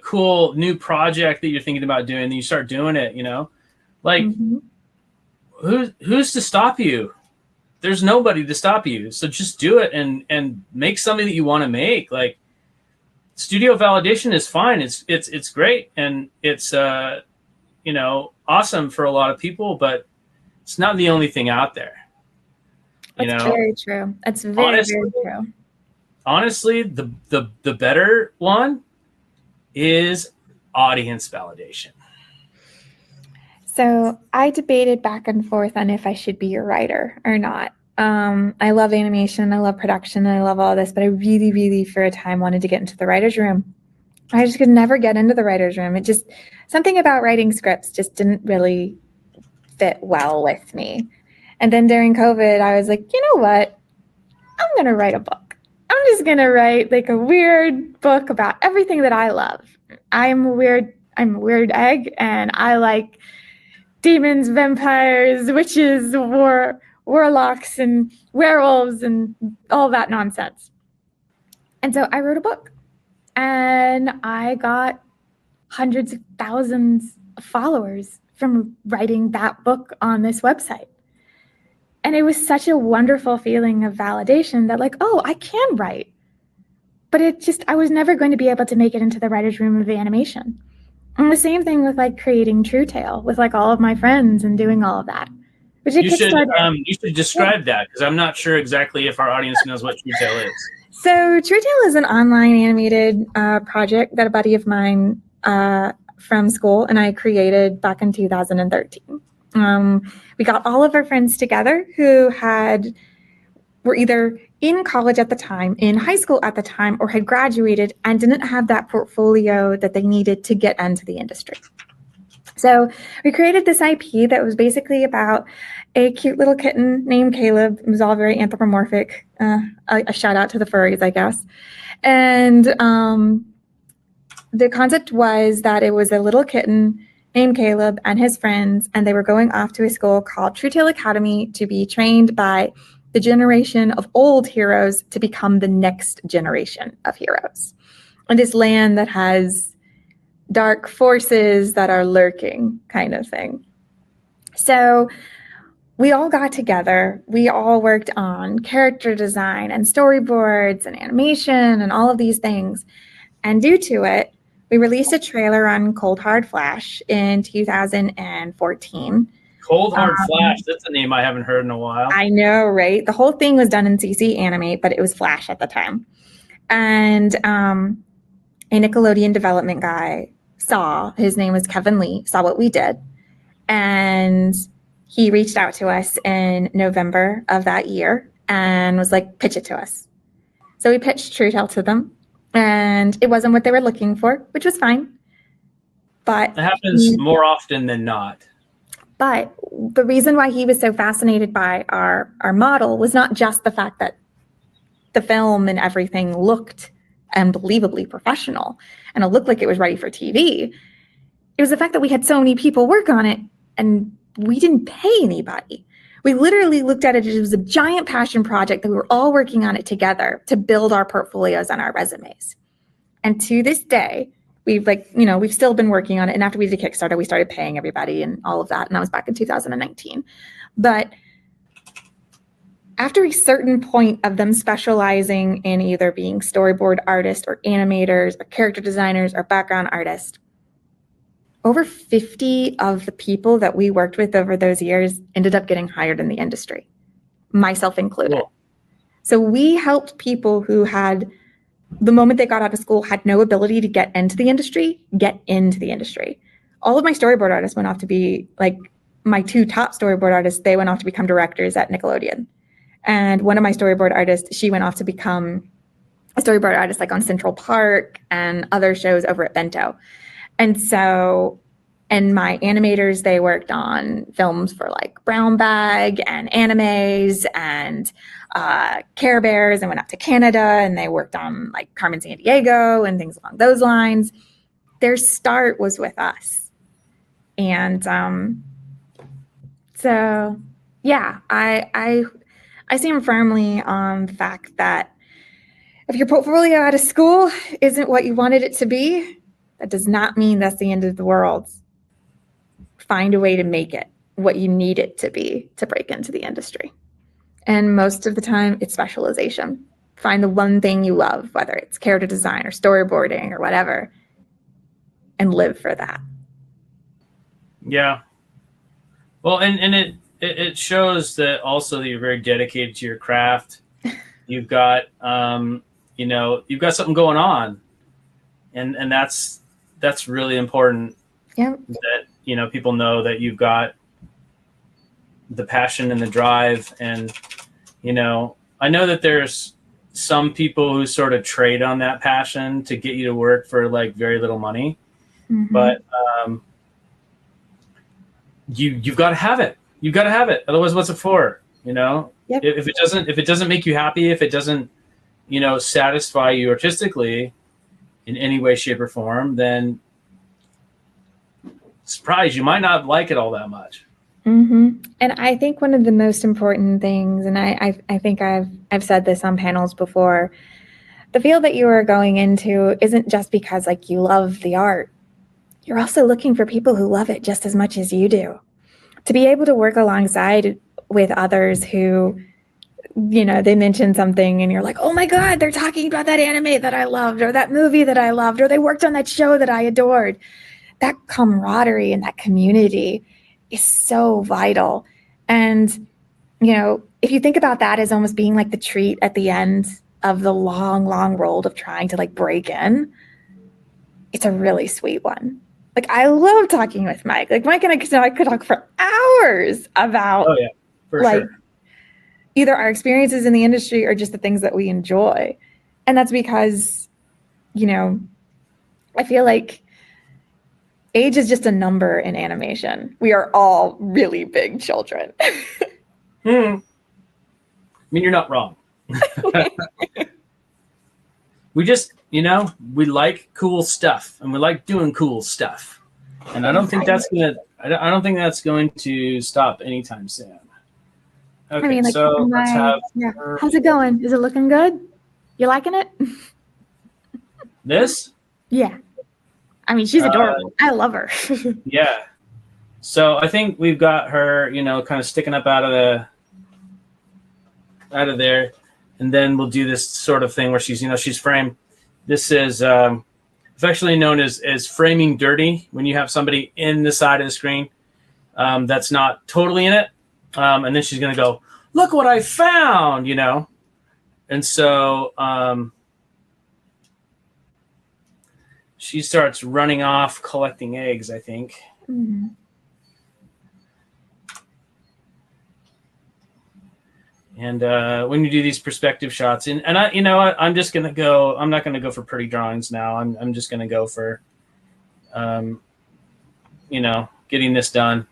cool new project that you're thinking about doing, then you start doing it, like who's to stop you? There's nobody to stop you. So just do it and make something that you want to make. Like, studio validation is fine. It's great. And it's, awesome for a lot of people, but it's not the only thing out there. That's very true. That's very true. Honestly, the better one is audience validation. So I debated back and forth on if I should be a writer or not. I love animation, I love production, I love all this, but I really, really for a time wanted to get into the writer's room. I just could never get into the writer's room. It just, something about writing scripts just didn't really fit well with me. And then during COVID, I was like, you know what? I'm going to write a book. I'm just going to write like a weird book about everything that I love. I'm a weird egg, and I like demons, vampires, witches, warlocks, and werewolves, and all that nonsense. And so I wrote a book, and I got hundreds of thousands of followers from writing that book on this website. And it was such a wonderful feeling of validation that like, oh, I can write. But I was never going to be able to make it into the writer's room of animation. And the same thing with like creating True Tale with like all of my friends and doing all of that. Which you should describe that, because I'm not sure exactly if our audience knows what True Tale is. So True Tale is an online animated project that a buddy of mine from school and I created back in 2013. We got all of our friends together who were either in college at the time, in high school at the time, or had graduated and didn't have that portfolio that they needed to get into the industry. So we created this IP that was basically about a cute little kitten named Caleb. It was all very anthropomorphic. A shout out to the furries, I guess. And the concept was that it was a little kitten named Caleb and his friends, and they were going off to a school called True Tale Academy to be trained by the generation of old heroes to become the next generation of heroes. And this land that has dark forces that are lurking kind of thing. So we all got together. We all worked on character design and storyboards and animation and all of these things. And due to it, we released a trailer on Cold Hard Flash in 2014. Cold Hard Flash, that's a name I haven't heard in a while. I know, right? The whole thing was done in CC Animate, but it was Flash at the time. And a Nickelodeon development guy his name was Kevin Lee, saw what we did. And he reached out to us in November of that year and was like, pitch it to us. So we pitched True Tale to them. And it wasn't what they were looking for, which was fine. But it happens more often than not. But the reason why he was so fascinated by our model was not just the fact that the film and everything looked unbelievably professional and it looked like it was ready for TV. It was the fact that we had so many people work on it and we didn't pay anybody. We literally looked at it as it was a giant passion project that we were all working on it together to build our portfolios and our resumes. And to this day, we've still been working on it. And after we did Kickstarter, we started paying everybody and all of that. And that was back in 2019. But after a certain point of them specializing in either being storyboard artists or animators or character designers or background artists, over 50 of the people that we worked with over those years ended up getting hired in the industry, myself included. Cool. So we helped people who had, the moment they got out of school, had no ability to get into the industry. All of my storyboard artists went off to be, like, my two top storyboard artists, they went off to become directors at Nickelodeon. And one of my storyboard artists, she went off to become a storyboard artist like on Central Park and other shows over at Bento. And my animators, they worked on films for like Brown Bag and animes and Care Bears and went out to Canada and they worked on like Carmen Sandiego and things along those lines. Their start was with us. And so, yeah, I stand firmly on the fact that if your portfolio out of school isn't what you wanted it to be, that does not mean that's the end of the world. Find a way to make it what you need it to be to break into the industry. And most of the time, it's specialization. Find the one thing you love, whether it's character design or storyboarding or whatever, and live for that. Yeah. Well, and it shows that also that you're very dedicated to your craft. You've got, you've got something going on, and that's really important. Yeah. That, people know that you've got the passion and the drive. And, I know that there's some people who sort of trade on that passion to get you to work for like very little money. Mm-hmm. But you've got to have it. You've got to have it. Otherwise, what's it for? Yep. If it doesn't make you happy, if it doesn't, satisfy you artistically in any way, shape, or form, then surprise, you might not like it all that much. Mm-hmm. And I think one of the most important things, and I think I've said this on panels before, the field that you are going into isn't just because like you love the art. You're also looking for people who love it just as much as you do. To be able to work alongside with others who, they mention something and you're like, oh my God, they're talking about that anime that I loved or that movie that I loved, or they worked on that show that I adored. That camaraderie and that community is so vital. And, if you think about that as almost being like the treat at the end of the long, long road of trying to like break in, it's a really sweet one. Like, I love talking with Mike. Like, Mike and I could talk for hours about sure. Either our experiences in the industry or just the things that we enjoy. And that's because, I feel like age is just a number in animation. We are all really big children. I mean, you're not wrong. We just, we like cool stuff and we like doing cool stuff. And I don't think that's going to stop anytime soon. Okay, so let's have... Yeah. How's it going? Is it looking good? You liking it? This? Yeah. I mean, she's adorable. I love her. Yeah. So I think we've got her, kind of sticking up out of there, and then we'll do this sort of thing where she's framed. This is affectionately known as framing dirty, when you have somebody in the side of the screen that's not totally in it, and then she's going to go, "Look what I found," and so she starts running off collecting eggs, I think. Mm-hmm. And when you do these perspective shots, and I'm just gonna go. I'm not gonna go for pretty drawings now. I'm just gonna go for, getting this done.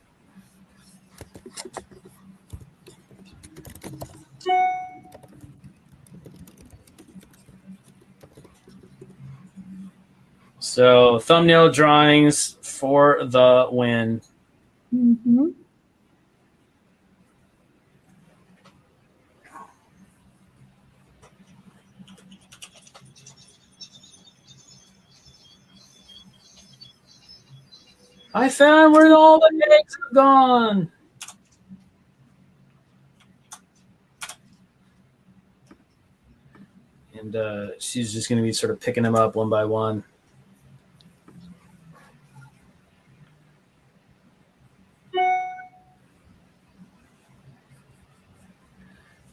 So thumbnail drawings for the win. Mm-hmm. I found where all the eggs have gone. And she's just going to be sort of picking them up one by one.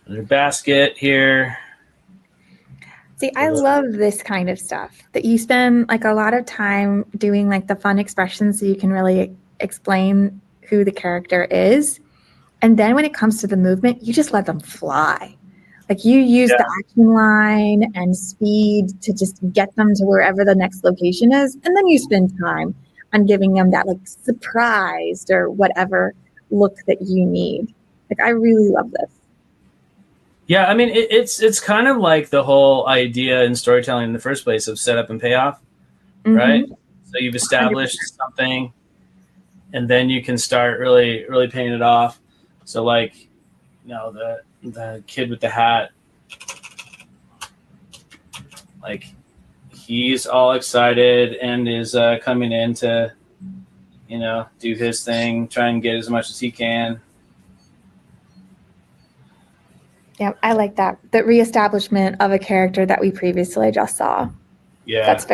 Another basket here. See, I love this kind of stuff, that you spend like a lot of time doing like the fun expressions so you can really explain who the character is. And then when it comes to the movement, you just let them fly. Like you use the action line and speed to just get them to wherever the next location is. And then you spend time on giving them that like surprised or whatever look that you need. Like, I really love this. Yeah, I mean, it's kind of like the whole idea in storytelling in the first place of setup and payoff, right? So you've established 100%. Something, and then you can start really, really paying it off. So like, the kid with the hat, like he's all excited and is coming in to, do his thing, try and get as much as he can. Yeah, I like that. The reestablishment of a character that we previously just saw. Yeah. It's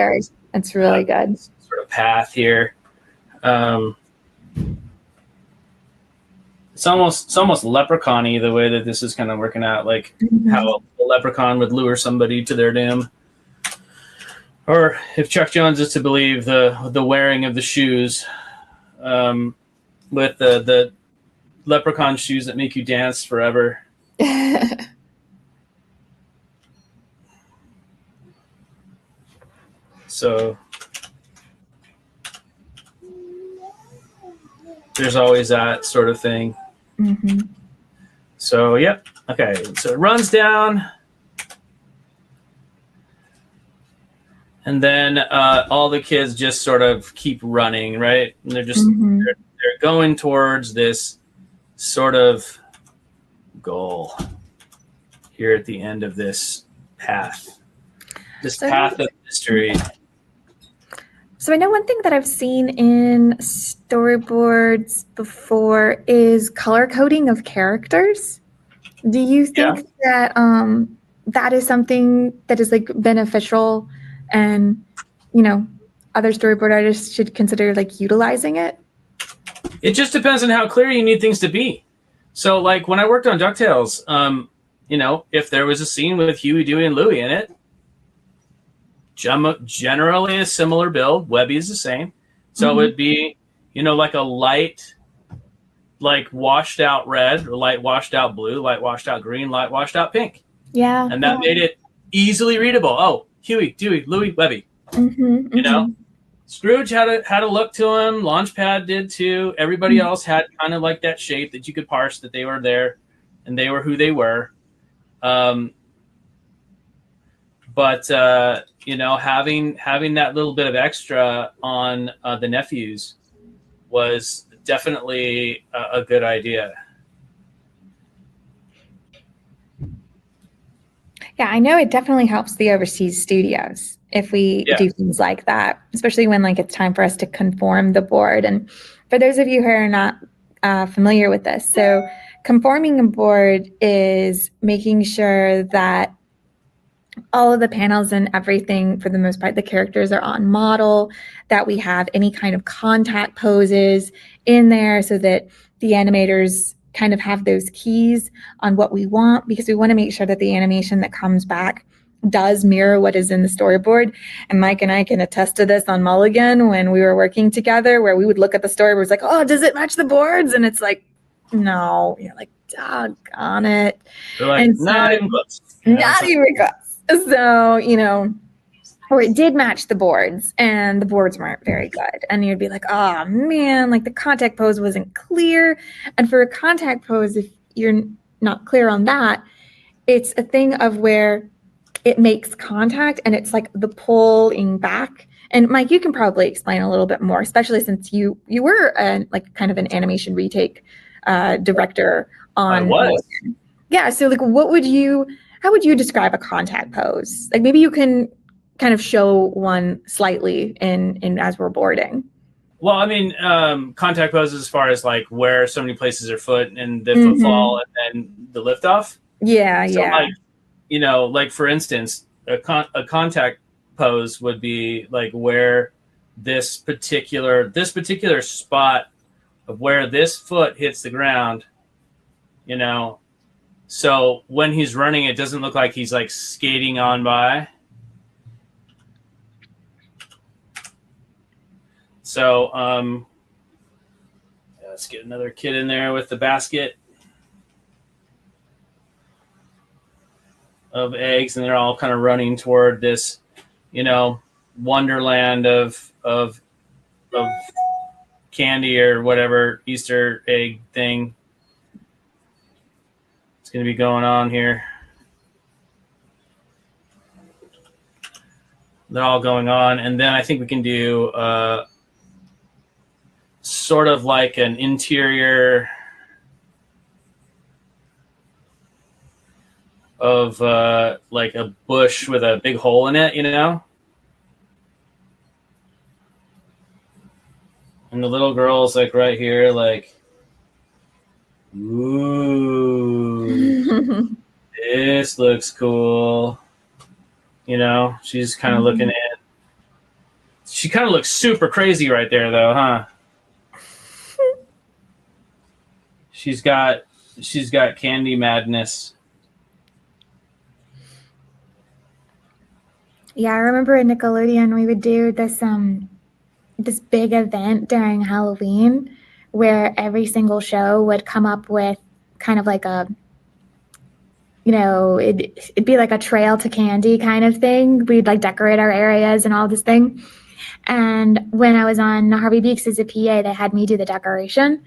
really good. Sort of path here. It's almost leprechaun-y the way that this is kind of working out, like how a leprechaun would lure somebody to their doom. Or if Chuck Jones is to believe, the wearing of the shoes, with the leprechaun shoes that make you dance forever. So there's always that sort of thing. So yep, okay, so it runs down, and then all the kids just sort of keep running, right? And they're just they're going towards this sort of goal here at the end of this path, path of mystery. So I know one thing that I've seen in storyboards before is color coding of characters. Do you think that that is something that is like beneficial, and other storyboard artists should consider like utilizing it? It just depends on how clear you need things to be. So like when I worked on DuckTales, if there was a scene with Huey, Dewey, and Louie in it, generally a similar build. Webby is the same. So it would be, like a light, like washed out red, or light washed out blue, light washed out green, light washed out pink. Yeah. And that made it easily readable. Oh, Huey, Dewey, Louie, Webby. Scrooge had a look to him. Launchpad did too. Everybody else had kind of like that shape that you could parse that they were there and they were who they were. But having that little bit of extra on the nephews was definitely a good idea. Yeah, I know it definitely helps the overseas studios. if we do things like that, especially when like it's time for us to conform the board. And for those of you who are not familiar with this, so conforming a board is making sure that all of the panels and everything, for the most part, the characters are on model, that we have any kind of contact poses in there so that the animators kind of have those keys on what we want, because we want to make sure that the animation that comes back does mirror what is in the storyboard. And Mike and I can attest to this on Mulligan when we were working together, where we would look at the storyboards like, oh, does it match the boards? And it's like, no. You're like, doggone it. They're like, and not even close. Not even close. So, you know, or it did match the boards and the boards weren't very good. And you'd be like, oh man, like the contact pose wasn't clear. And for a contact pose, if you're not clear on that, it's a thing of where it makes contact and it's like the pulling back. And Mike, you can probably explain a little bit more, especially since you were like kind of an animation retake director on. I was. Yeah. So like, how would you describe a contact pose? Like maybe you can kind of show one slightly in as we're boarding. Well, I mean, contact poses as far as like where somebody places their foot and the footfall and then the lift off. Yeah, so yeah. Like, you know, like for instance, a contact pose would be like where this particular spot of where this foot hits the ground, you know. So when he's running, it doesn't look like he's like skating on by. So let's get another kid in there with the basket of eggs, and they're all kind of running toward this, you know, wonderland of candy or whatever Easter egg thing it's going to be going on here. They're all going on, and then I think we can do sort of like an interior of like a bush with a big hole in it, you know? And the little girl's like right here, like, ooh, this looks cool. You know, she's kind of looking at it. She kind of looks super crazy right there, though, huh? She's got candy madness. Yeah, I remember at Nickelodeon we would do this this big event during Halloween where every single show would come up with kind of like a, you know, it'd be like a trail to candy kind of thing. We'd like decorate our areas and all this thing. And when I was on Harvey Beaks as a PA, they had me do the decoration.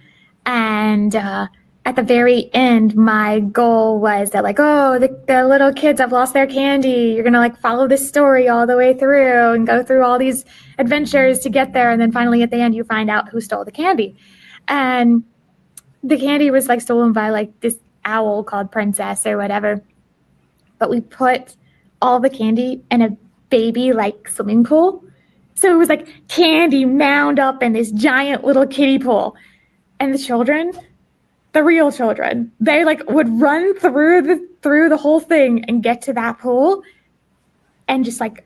And at the very end, my goal was that like, oh, the little kids have lost their candy. You're going to like follow this story all the way through and go through all these adventures to get there. And then finally at the end, you find out who stole the candy. And the candy was like stolen by like this owl called Princess or whatever. But we put all the candy in a baby like swimming pool. So it was like candy mound up in this giant little kiddie pool. And the children, the real children, they like would run through the whole thing and get to that pool. And just like,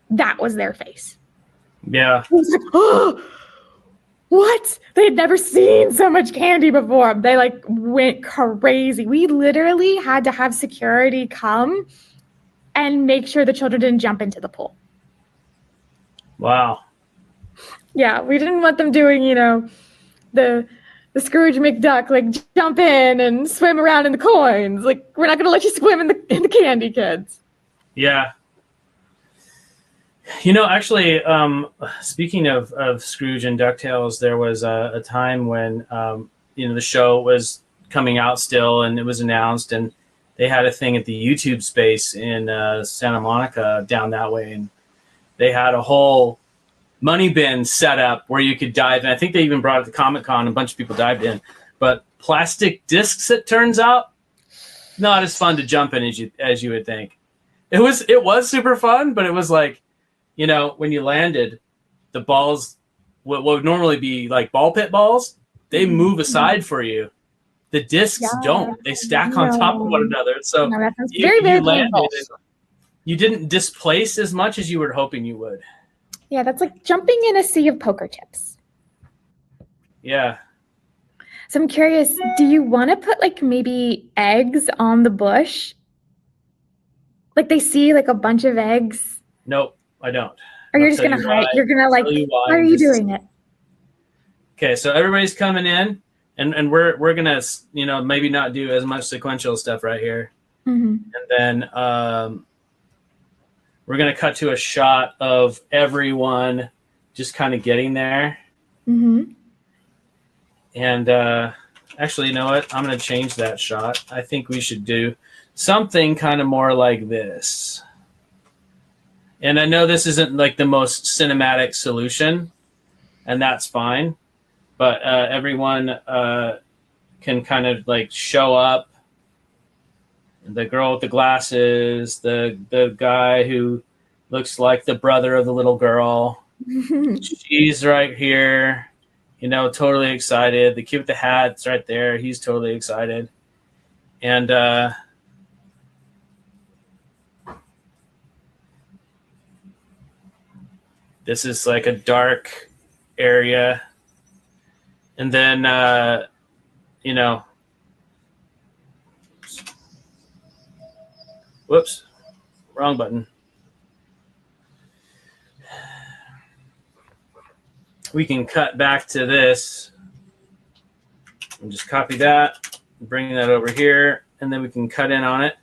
that was their face. Yeah. It was like, oh, what? They had never seen so much candy before. They like went crazy. We literally had to have security come and make sure the children didn't jump into the pool. Wow. Yeah, we didn't want them doing, you know, the Scrooge McDuck, like jump in and swim around in the coins. Like, we're not going to let you swim in the candy, kids. Yeah. You know, actually, speaking of Scrooge and DuckTales, there was a time when, you know, the show was coming out still and it was announced, and they had a thing at the YouTube space in Santa Monica down that way. And they had a whole money bin set up where you could dive in. I think they even brought it to Comic-Con. A bunch of people dived in. But plastic discs, it turns out, not as fun to jump in as you would think. It was super fun, but it was like when you landed, the balls, what would normally be like ball pit balls, they move aside for you. The discs don't. They stack on top of one another. So that sounds very, very painful. You didn't displace as much as you were hoping you would. Yeah, that's like jumping in a sea of poker chips. Yeah. So I'm curious, do you want to put like maybe eggs on the bush? Like they see like a bunch of eggs? Nope, I don't. Or you're just going to hide? You're going to like, why are you doing it? Okay, so everybody's coming in. And we're gonna maybe not do as much sequential stuff right here, and then we're gonna cut to a shot of everyone just kind of getting there. And actually, you know what? I'm gonna change that shot. I think we should do something kind of more like this. And I know this isn't like the most cinematic solution, and that's fine. But everyone can kind of like show up. The girl with the glasses, the guy who looks like the brother of the little girl. She's right here, totally excited. The kid with the hat's right there. He's totally excited. And this is like a dark area. And then, whoops, wrong button. We can cut back to this and just copy that, bring that over here, and then we can cut in on it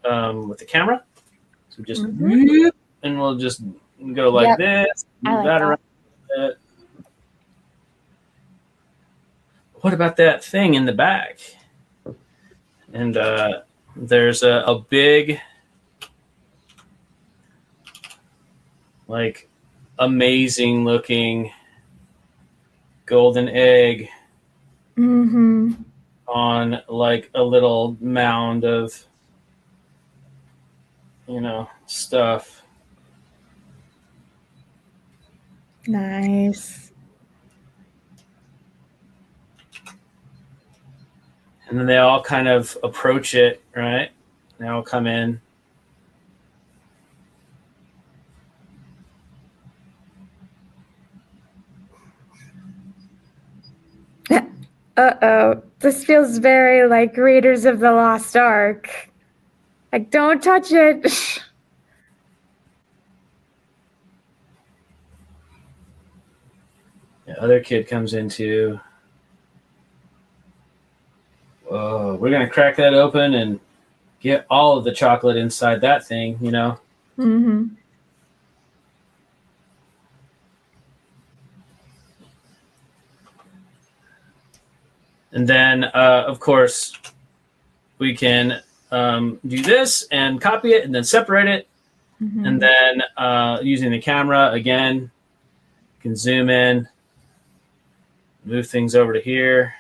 with the camera. So just, and we'll just go like this, move that around a bit. What about that thing in the back? And there's a big, like, amazing looking golden egg on like a little mound of, stuff. Nice. And then they all kind of approach it, right? They all come in. Uh-oh. This feels very like Raiders of the Lost Ark. Like, don't touch it. The other kid comes in too. Whoa, we're going to crack that open and get all of the chocolate inside that thing, And then, of course, we can do this and copy it and then separate it. And then using the camera, again, you can zoom in, move things over to here.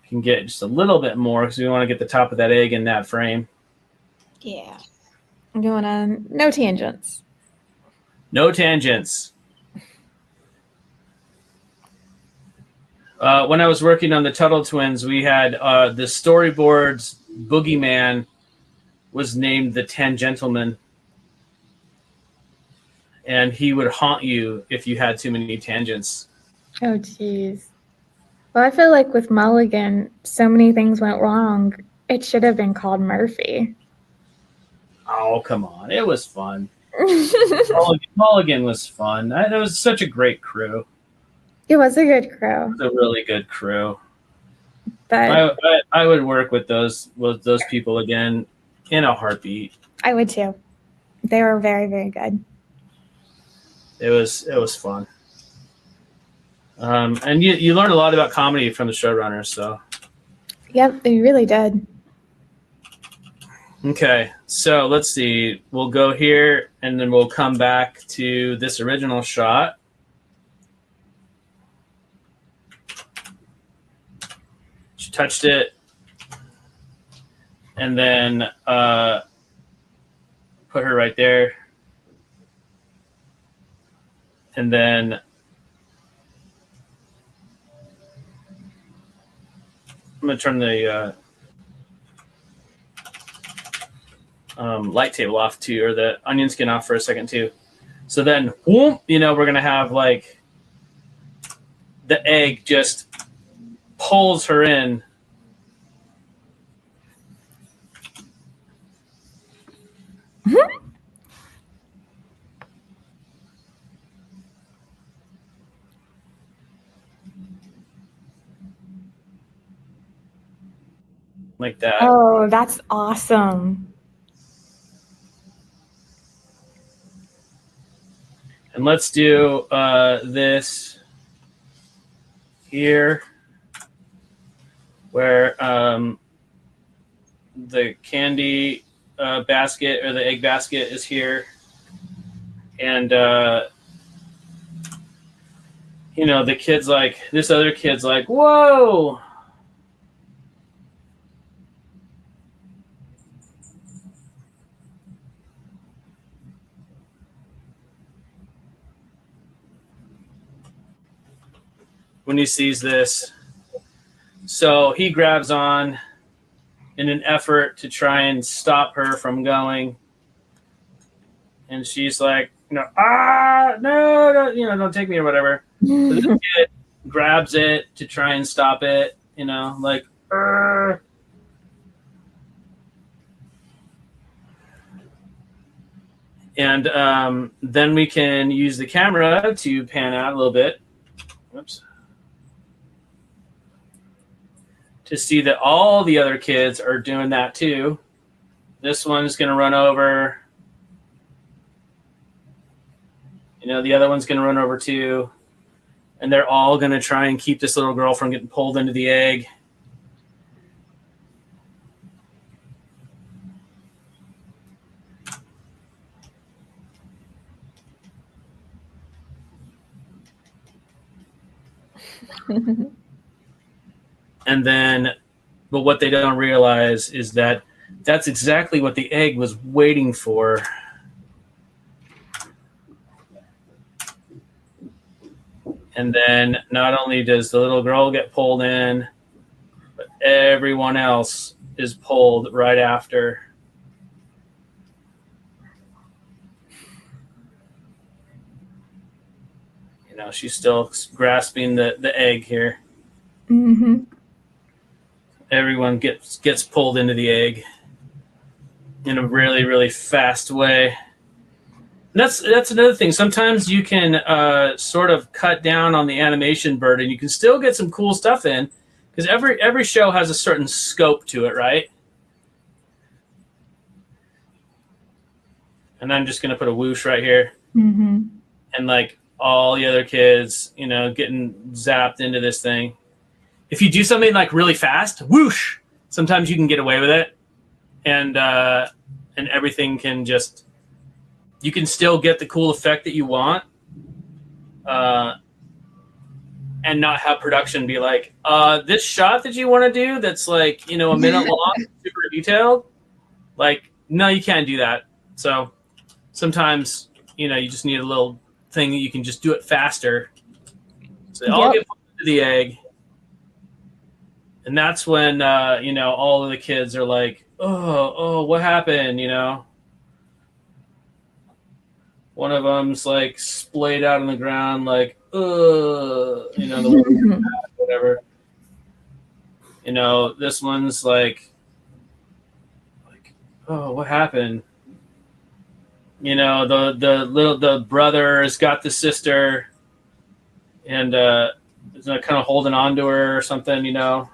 You can get just a little bit more because we want to get the top of that egg in that frame. Yeah. I'm going on no tangents. No tangents. When I was working on the Tuttle Twins, we had the storyboard's boogeyman was named the Tangentleman. And he would haunt you if you had too many tangents. Oh, geez. Well, I feel like with Mulligan, so many things went wrong. It should have been called Murphy. Oh, come on. It was fun. Mulligan was fun. It was such a great crew. It was a good crew. It was a really good crew. But I would work with those people again in a heartbeat. I would too. They were very, very good. It was fun. And you learned a lot about comedy from the showrunners, so. Yep, they really did. Okay, so let's see. We'll go here, and then we'll come back to this original shot. She touched it, and then put her right there. And then I'm going to turn the light table off too, or the onion skin off for a second too. So then, whoop, you know, we're going to have like the egg just pulls her in. Like that. Oh, that's awesome. And let's do this here, where the candy basket or the egg basket is here. And, you know, the kid's like, this other kid's like, whoa. When he sees this. So he grabs on in an effort to try and stop her from going. And she's like, you know, no, you know, don't take me or whatever. So this kid grabs it to try and stop it, you know, like, Arr. And then we can use the camera to pan out a little bit. Whoops. To see that all the other kids are doing that too. This one's going to run over. You know, the other one's going to run over too. And they're all going to try and keep this little girl from getting pulled into the egg. And then, but what they don't realize is that that's exactly what the egg was waiting for. And then not only does the little girl get pulled in, but everyone else is pulled right after. You know, she's still grasping the egg here. Mm-hmm. Everyone gets pulled into the egg in a really, really fast way. And that's another thing. Sometimes you can sort of cut down on the animation burden. You can still get some cool stuff in, because every show has a certain scope to it, right? And I'm just gonna put a whoosh right here, and like all the other kids, you know, getting zapped into this thing. If you do something like really fast, whoosh, sometimes you can get away with it, and everything can just, you can still get the cool effect that you want, and not have production be like, this shot that you want to do that's like, you know, a minute long, super detailed, like, no, you can't do that. So sometimes, you know, you just need a little thing that you can just do it faster. So they all get put into the egg. And that's when, you know, all of the kids are like, oh, what happened, you know? One of them's like splayed out on the ground, like, you know, the whatever. You know, this one's like, oh, what happened? You know, the brother has got the sister, and is kind of holding on to her or something, you know.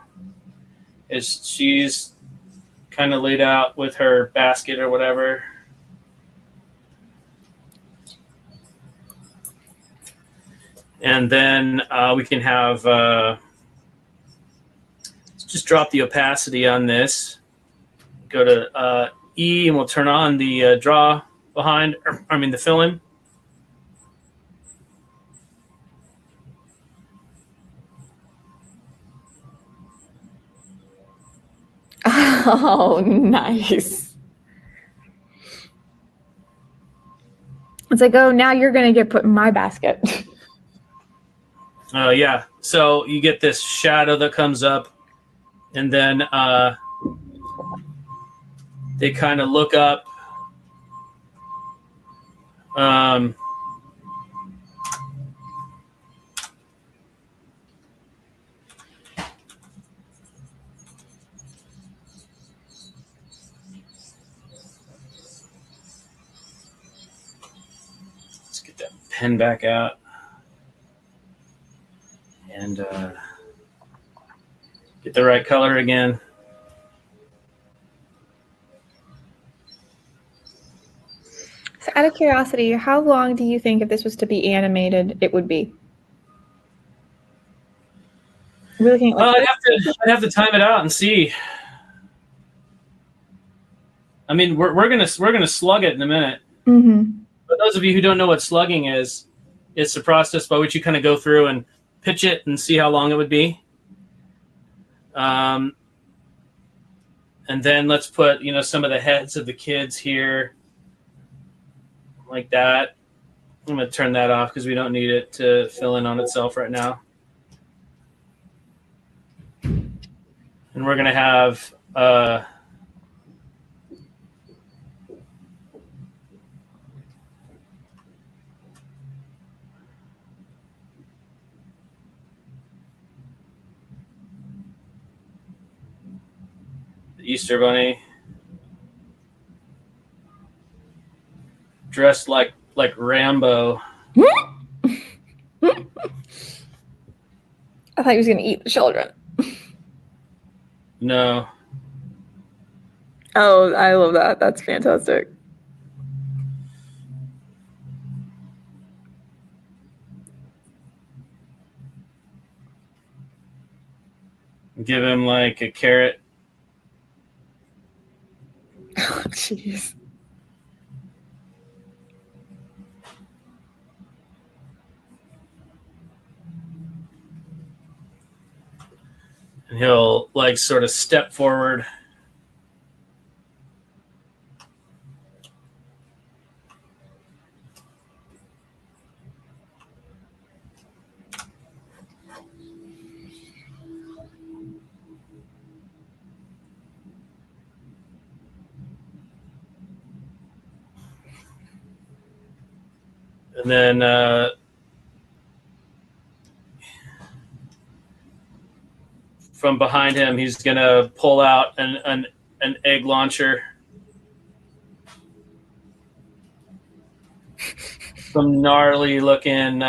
She's kind of laid out with her basket or whatever. And then we can have, let's just drop the opacity on this. Go to E, and we'll turn on the draw behind, the fill in. Oh, nice. It's like, oh, now you're going to get put in my basket. Oh, yeah. So you get this shadow that comes up, and then they kind of look up. Let's get that pen back out. And get the right color again. So out of curiosity, how long do you think if this was to be animated, it would be? We're looking at like I'd have to time it out and see. I mean, we're gonna slug it in a minute. Mm-hmm. For those of you who don't know what slugging is, it's the process by which you kind of go through and pitch it and see how long it would be. And then let's put, some of the heads of the kids here, like that. I'm going to turn that off because we don't need it to fill in on itself right now. And we're going to have the Easter Bunny dressed like Rambo. I thought he was going to eat the children. No. Oh, I love that. That's fantastic. Give him like a carrot. Oh, jeez. And he'll like sort of step forward. And then from behind him, he's going to pull out an egg launcher. Some gnarly looking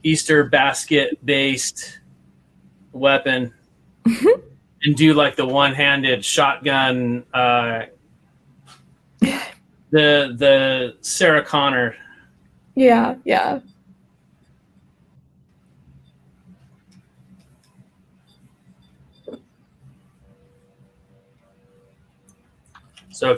Easter basket based weapon. And do like the one-handed shotgun, the Sarah Connor. Yeah, yeah. So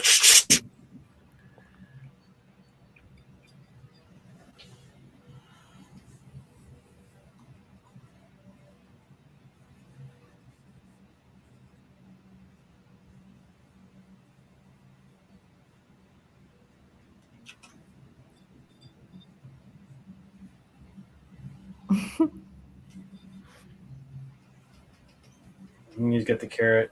he's got the carrot.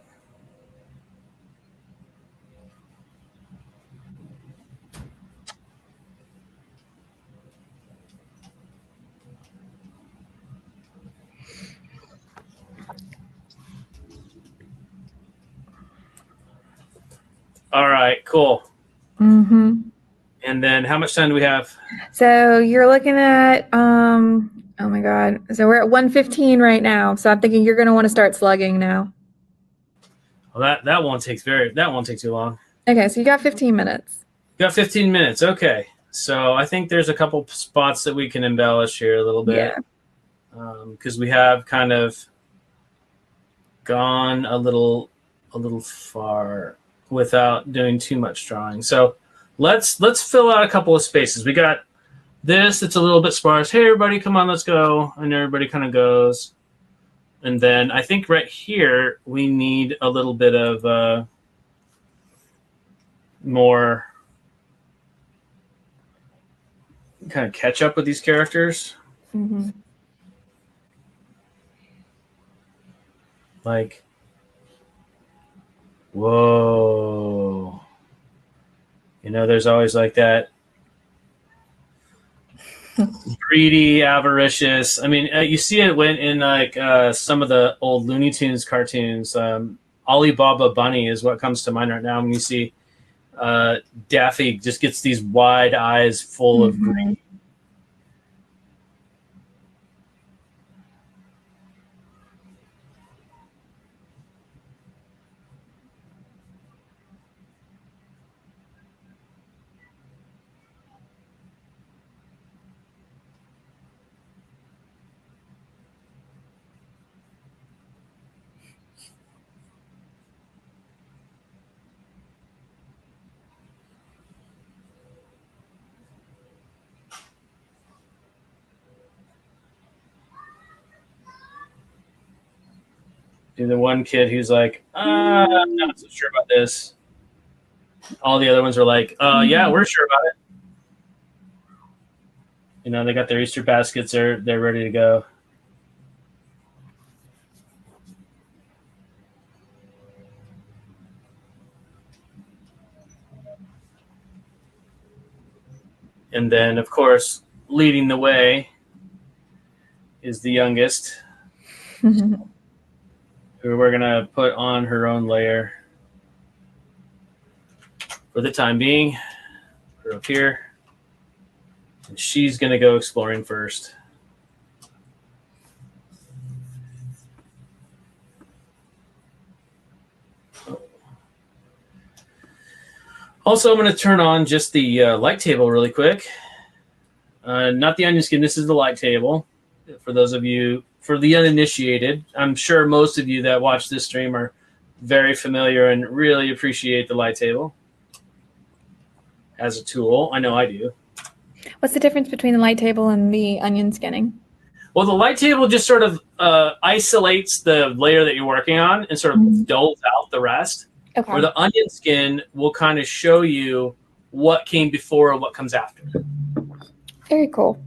All right, cool. Mm-hmm. And then how much time do we have? So you're looking at, oh my God. So we're at 1:15 right now. So I'm thinking you're going to want to start slugging now. Well, that won't take too long. Okay, so you got 15 minutes. Got 15 minutes. Okay. So I think there's a couple spots that we can embellish here a little bit. Yeah. Because we have kind of gone a little far without doing too much drawing. So let's fill out a couple of spaces. We got this, it's a little bit sparse. Hey everybody, come on, let's go. And everybody kind of goes. And then I think right here we need a little bit of more kind of catch up with these characters. Mm-hmm. Like, whoa. You know, there's always like that greedy, avaricious. I mean, you see it when in like some of the old Looney Tunes cartoons. Alibaba Bunny is what comes to mind right now when you see Daffy just gets these wide eyes full of greed. And the one kid who's like, I'm not so sure about this. All the other ones are like, yeah, we're sure about it. You know, they got their Easter baskets. They're ready to go. And then, of course, leading the way is the youngest, who we're going to put on her own layer for the time being. Put her up here. And she's going to go exploring first. Also, I'm going to turn on just the light table really quick. Not the onion skin. This is the light table. For those of you, for the uninitiated, I'm sure most of you that watch this stream are very familiar and really appreciate the light table as a tool. I know I do. What's the difference between the light table and the onion skinning? Well, the light table just sort of isolates the layer that you're working on and sort of doles out the rest. Okay. Where the onion skin will kind of show you what came before and what comes after. Very cool.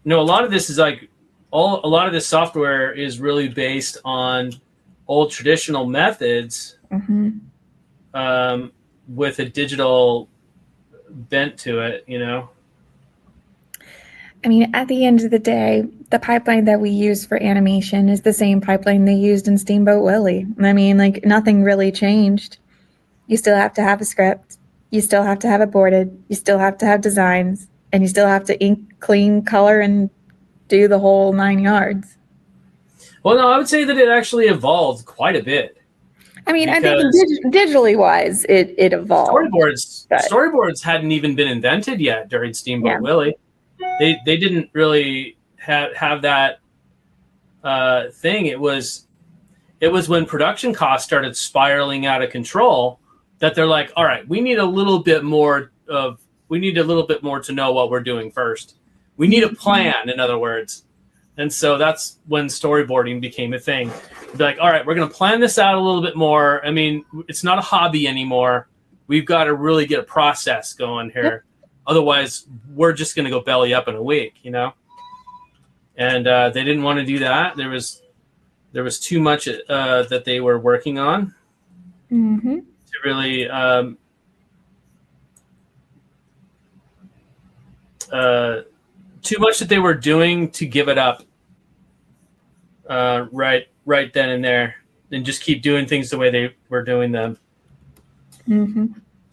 You know, a lot of this is like a lot of this software is really based on old traditional methods with a digital bent to it, you know. I mean, at the end of the day, the pipeline that we use for animation is the same pipeline they used in Steamboat Willie. I mean, like, nothing really changed. You still have to have a script. You still have to have it boarded. You still have to have designs. And you still have to ink, clean, color, and do the whole 9 yards. Well, no, I would say that it actually evolved quite a bit. I mean, I think digitally wise, it evolved. Storyboards hadn't even been invented yet during Steamboat Willie. They didn't really have that thing. It was when production costs started spiraling out of control that they're like, all right, we need a little bit more to know what we're doing first. We need a plan, in other words. And so that's when storyboarding became a thing. Be like, all right, we're going to plan this out a little bit more. I mean, it's not a hobby anymore. We've got to really get a process going here. Otherwise, we're just going to go belly up in a week, you know? And they didn't want to do that. There was too much that they were working on to really too much that they were doing to give it up right then and there, and just keep doing things the way they were doing them.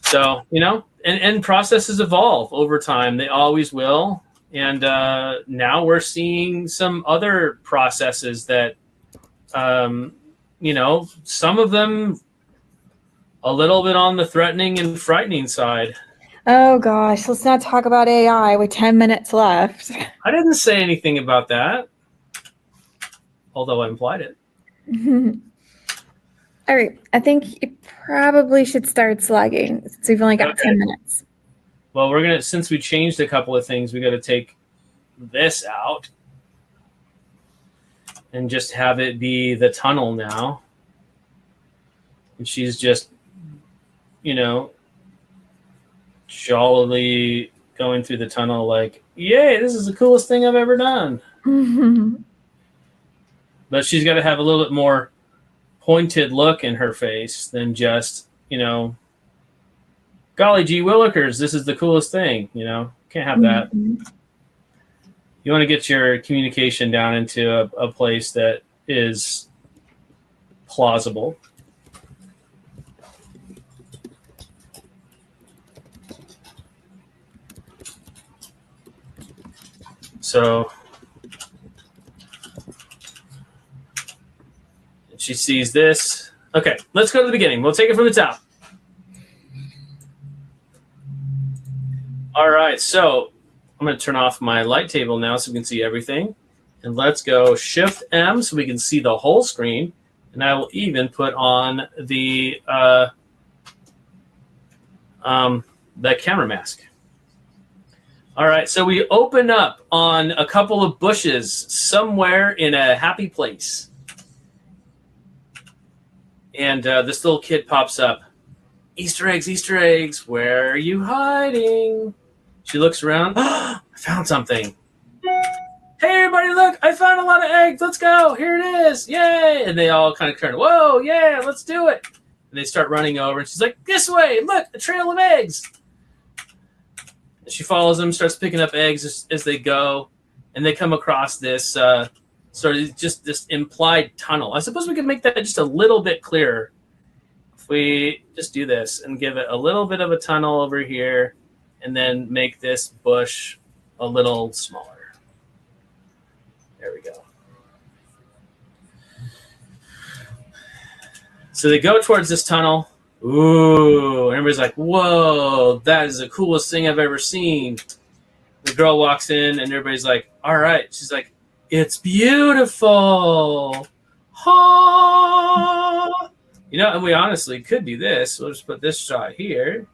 So, you know, and processes evolve over time. They always will. And now we're seeing some other processes that, you know, some of them a little bit on the threatening and frightening side. Oh, gosh. Let's not talk about AI with 10 minutes left. I didn't say anything about that, although I implied it. All right. I think you probably should start slugging since we've only got 10 minutes. Well, since we changed a couple of things, we got to take this out and just have it be the tunnel now. And she's just, you know, jollily going through the tunnel like, yay, this is the coolest thing I've ever done. But she's got to have a little bit more pointed look in her face than just, golly gee willikers, this is the coolest thing. Can't have that. You want to get your communication down into a place that is plausible. So she sees this. Okay, let's go to the beginning. We'll take it from the top. All right, so I'm going to turn off my light table now so we can see everything. And let's go Shift M so we can see the whole screen. And I will even put on the camera mask. All right, so we open up on a couple of bushes somewhere in a happy place. And this little kid pops up. Easter eggs, where are you hiding? She looks around. I found something. Hey, everybody, look, I found a lot of eggs. Let's go. Here it is. Yay. And they all kind of turn. Whoa, yeah, let's do it. And they start running over. And she's like, this way. Look, a trail of eggs. And she follows them, starts picking up eggs as they go. And they come across this sort of just this implied tunnel. I suppose we could make that just a little bit clearer. If we just do this and give it a little bit of a tunnel over here and then make this bush a little smaller. There we go. So they go towards this tunnel. Ooh, and everybody's like, whoa, that is the coolest thing I've ever seen. The girl walks in and everybody's like, all right. She's like, it's beautiful. Ha! And we honestly could do this. We'll just put this shot here.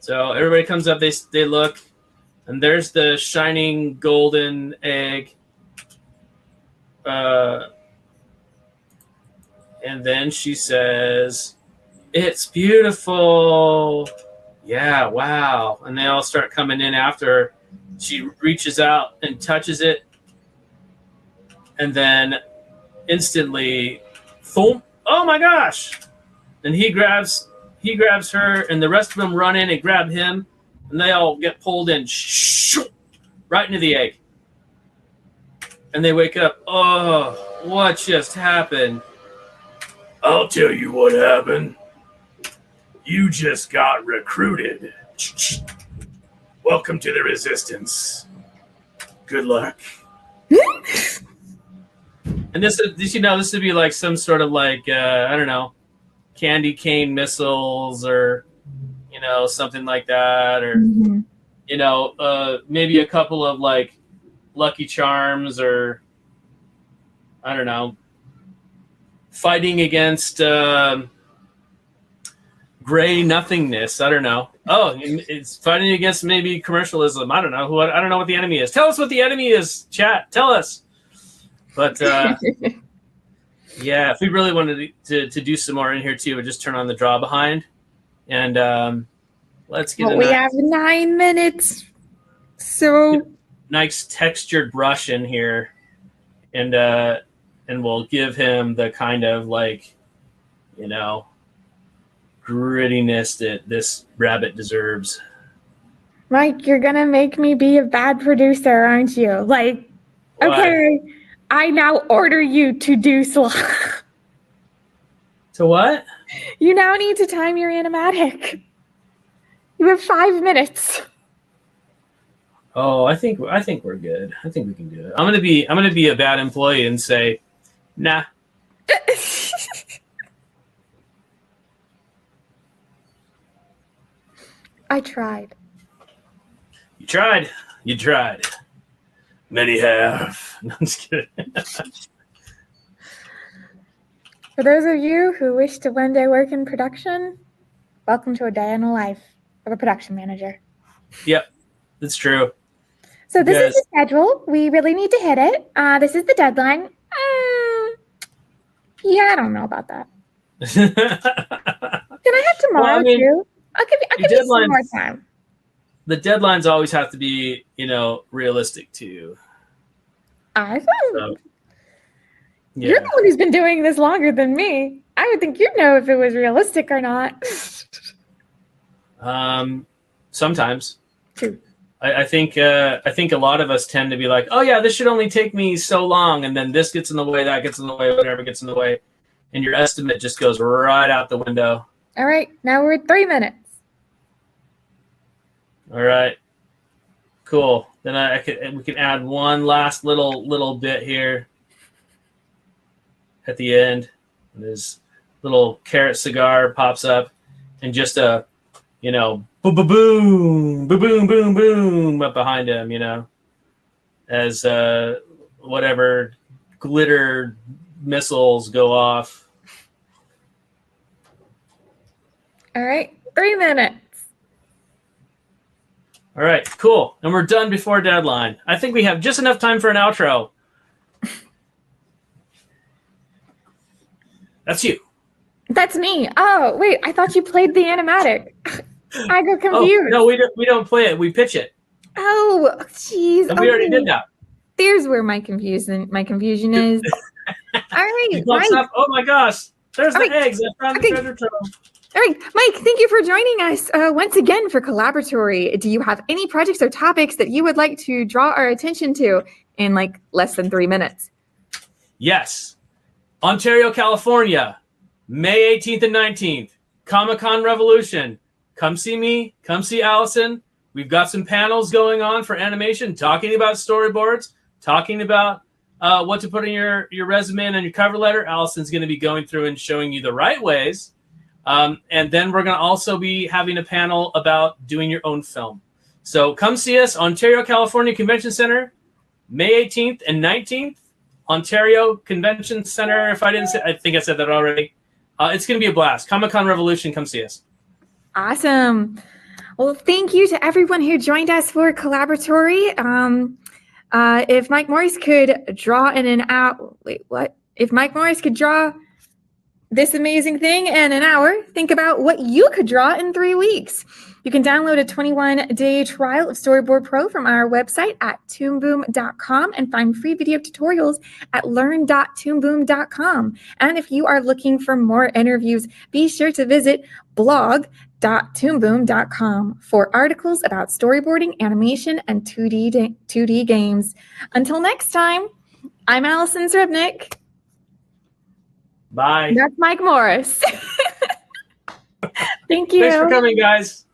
So everybody comes up, they look, and there's the shining golden egg. And then she says, it's beautiful. Yeah, wow. And they all start coming in after her. She reaches out and touches it. And then instantly, thump, oh my gosh. And he grabs her, and the rest of them run in and grab him, and they all get pulled in right into the egg. And they wake up. Oh, what just happened? I'll tell you what happened. You just got recruited. Welcome to the resistance. Good luck. And this would be like some sort of like, I don't know, candy cane missiles or, something like that. Or, maybe a couple of like Lucky Charms or, I don't know, fighting against gray nothingness. I don't know. Oh, it's fighting against maybe commercialism. I don't know. I don't know what the enemy is. Tell us what the enemy is, chat. Tell us. But yeah, if we really wanted to do some more in here too, we'd just turn on the draw behind, and let's get. We have 9 minutes, so nice textured brush in here, and we'll give him the kind of like, grittiness that this rabbit deserves. Mike, you're gonna make me be a bad producer, aren't you? Like, what? Okay. I now order you to do slot. To what? You now need to time your animatic. You have 5 minutes. Oh, I think we're good. I think we can do it. I'm gonna be a bad employee and say, nah. I tried. You tried. You tried. Many have. No, I'm just kidding. For those of you who wish to one day work in production, welcome to a day in the life of a production manager. Yep, that's true. So this is the schedule. We really need to hit it. This is the deadline. Yeah, I don't know about that. Can I have tomorrow Well, I mean, too? I'll give you some more time. The deadlines always have to be, realistic too. I thought So, you're the one who's been doing this longer than me. I would think you'd know if it was realistic or not. Sometimes. True. I think a lot of us tend to be like, oh yeah, this should only take me so long, and then this gets in the way, that gets in the way, whatever gets in the way, and your estimate just goes right out the window. All right, now we're at 3 minutes. All right, cool. Then we can add one last little bit here at the end. And this little carrot cigar pops up, and just a boom, boom, boom, boom, boom, boom, boom up behind him, as whatever glitter missiles go off. All right, 3 minutes. All right, cool. And we're done before deadline. I think we have just enough time for an outro. That's you. That's me. Oh, wait, I thought you played the animatic. I got confused. Oh, no, we don't play it. We pitch it. Oh, jeez. And we already did that. There's where my confusion is. All right, Mike. Oh my gosh. There's the eggs. I found the treasure trove. All right, Mike, thank you for joining us once again for Collaboratory. Do you have any projects or topics that you would like to draw our attention to in like less than 3 minutes? Yes. Ontario, California, May 18th and 19th, Comic-Con Revolution. Come see me. Come see Allison. We've got some panels going on for animation, talking about storyboards, talking about what to put in your resume and on your cover letter. Allison's going to be going through and showing you the right ways. And then we're going to also be having a panel about doing your own film. So come see us, Ontario, California Convention Center, May 18th and 19th. Ontario Convention Center. If I didn't say, I think I said that already. It's going to be a blast. Comic-Con Revolution, come see us. Awesome. Well, thank you to everyone who joined us for Collaboratory. If Mike Morris could draw in an hour, wait, what? If Mike Morris could draw this amazing thing in an hour, think about what you could draw in 3 weeks. You can download a 21-day trial of Storyboard Pro from our website at toonboom.com and find free video tutorials at learn.toonboom.com. And if you are looking for more interviews, be sure to visit blog.toonboom.com for articles about storyboarding, animation, and 2D games. Until next time, I'm Allison Sribnick. Bye. That's Mike Morris. Thank you. Thanks for coming, guys.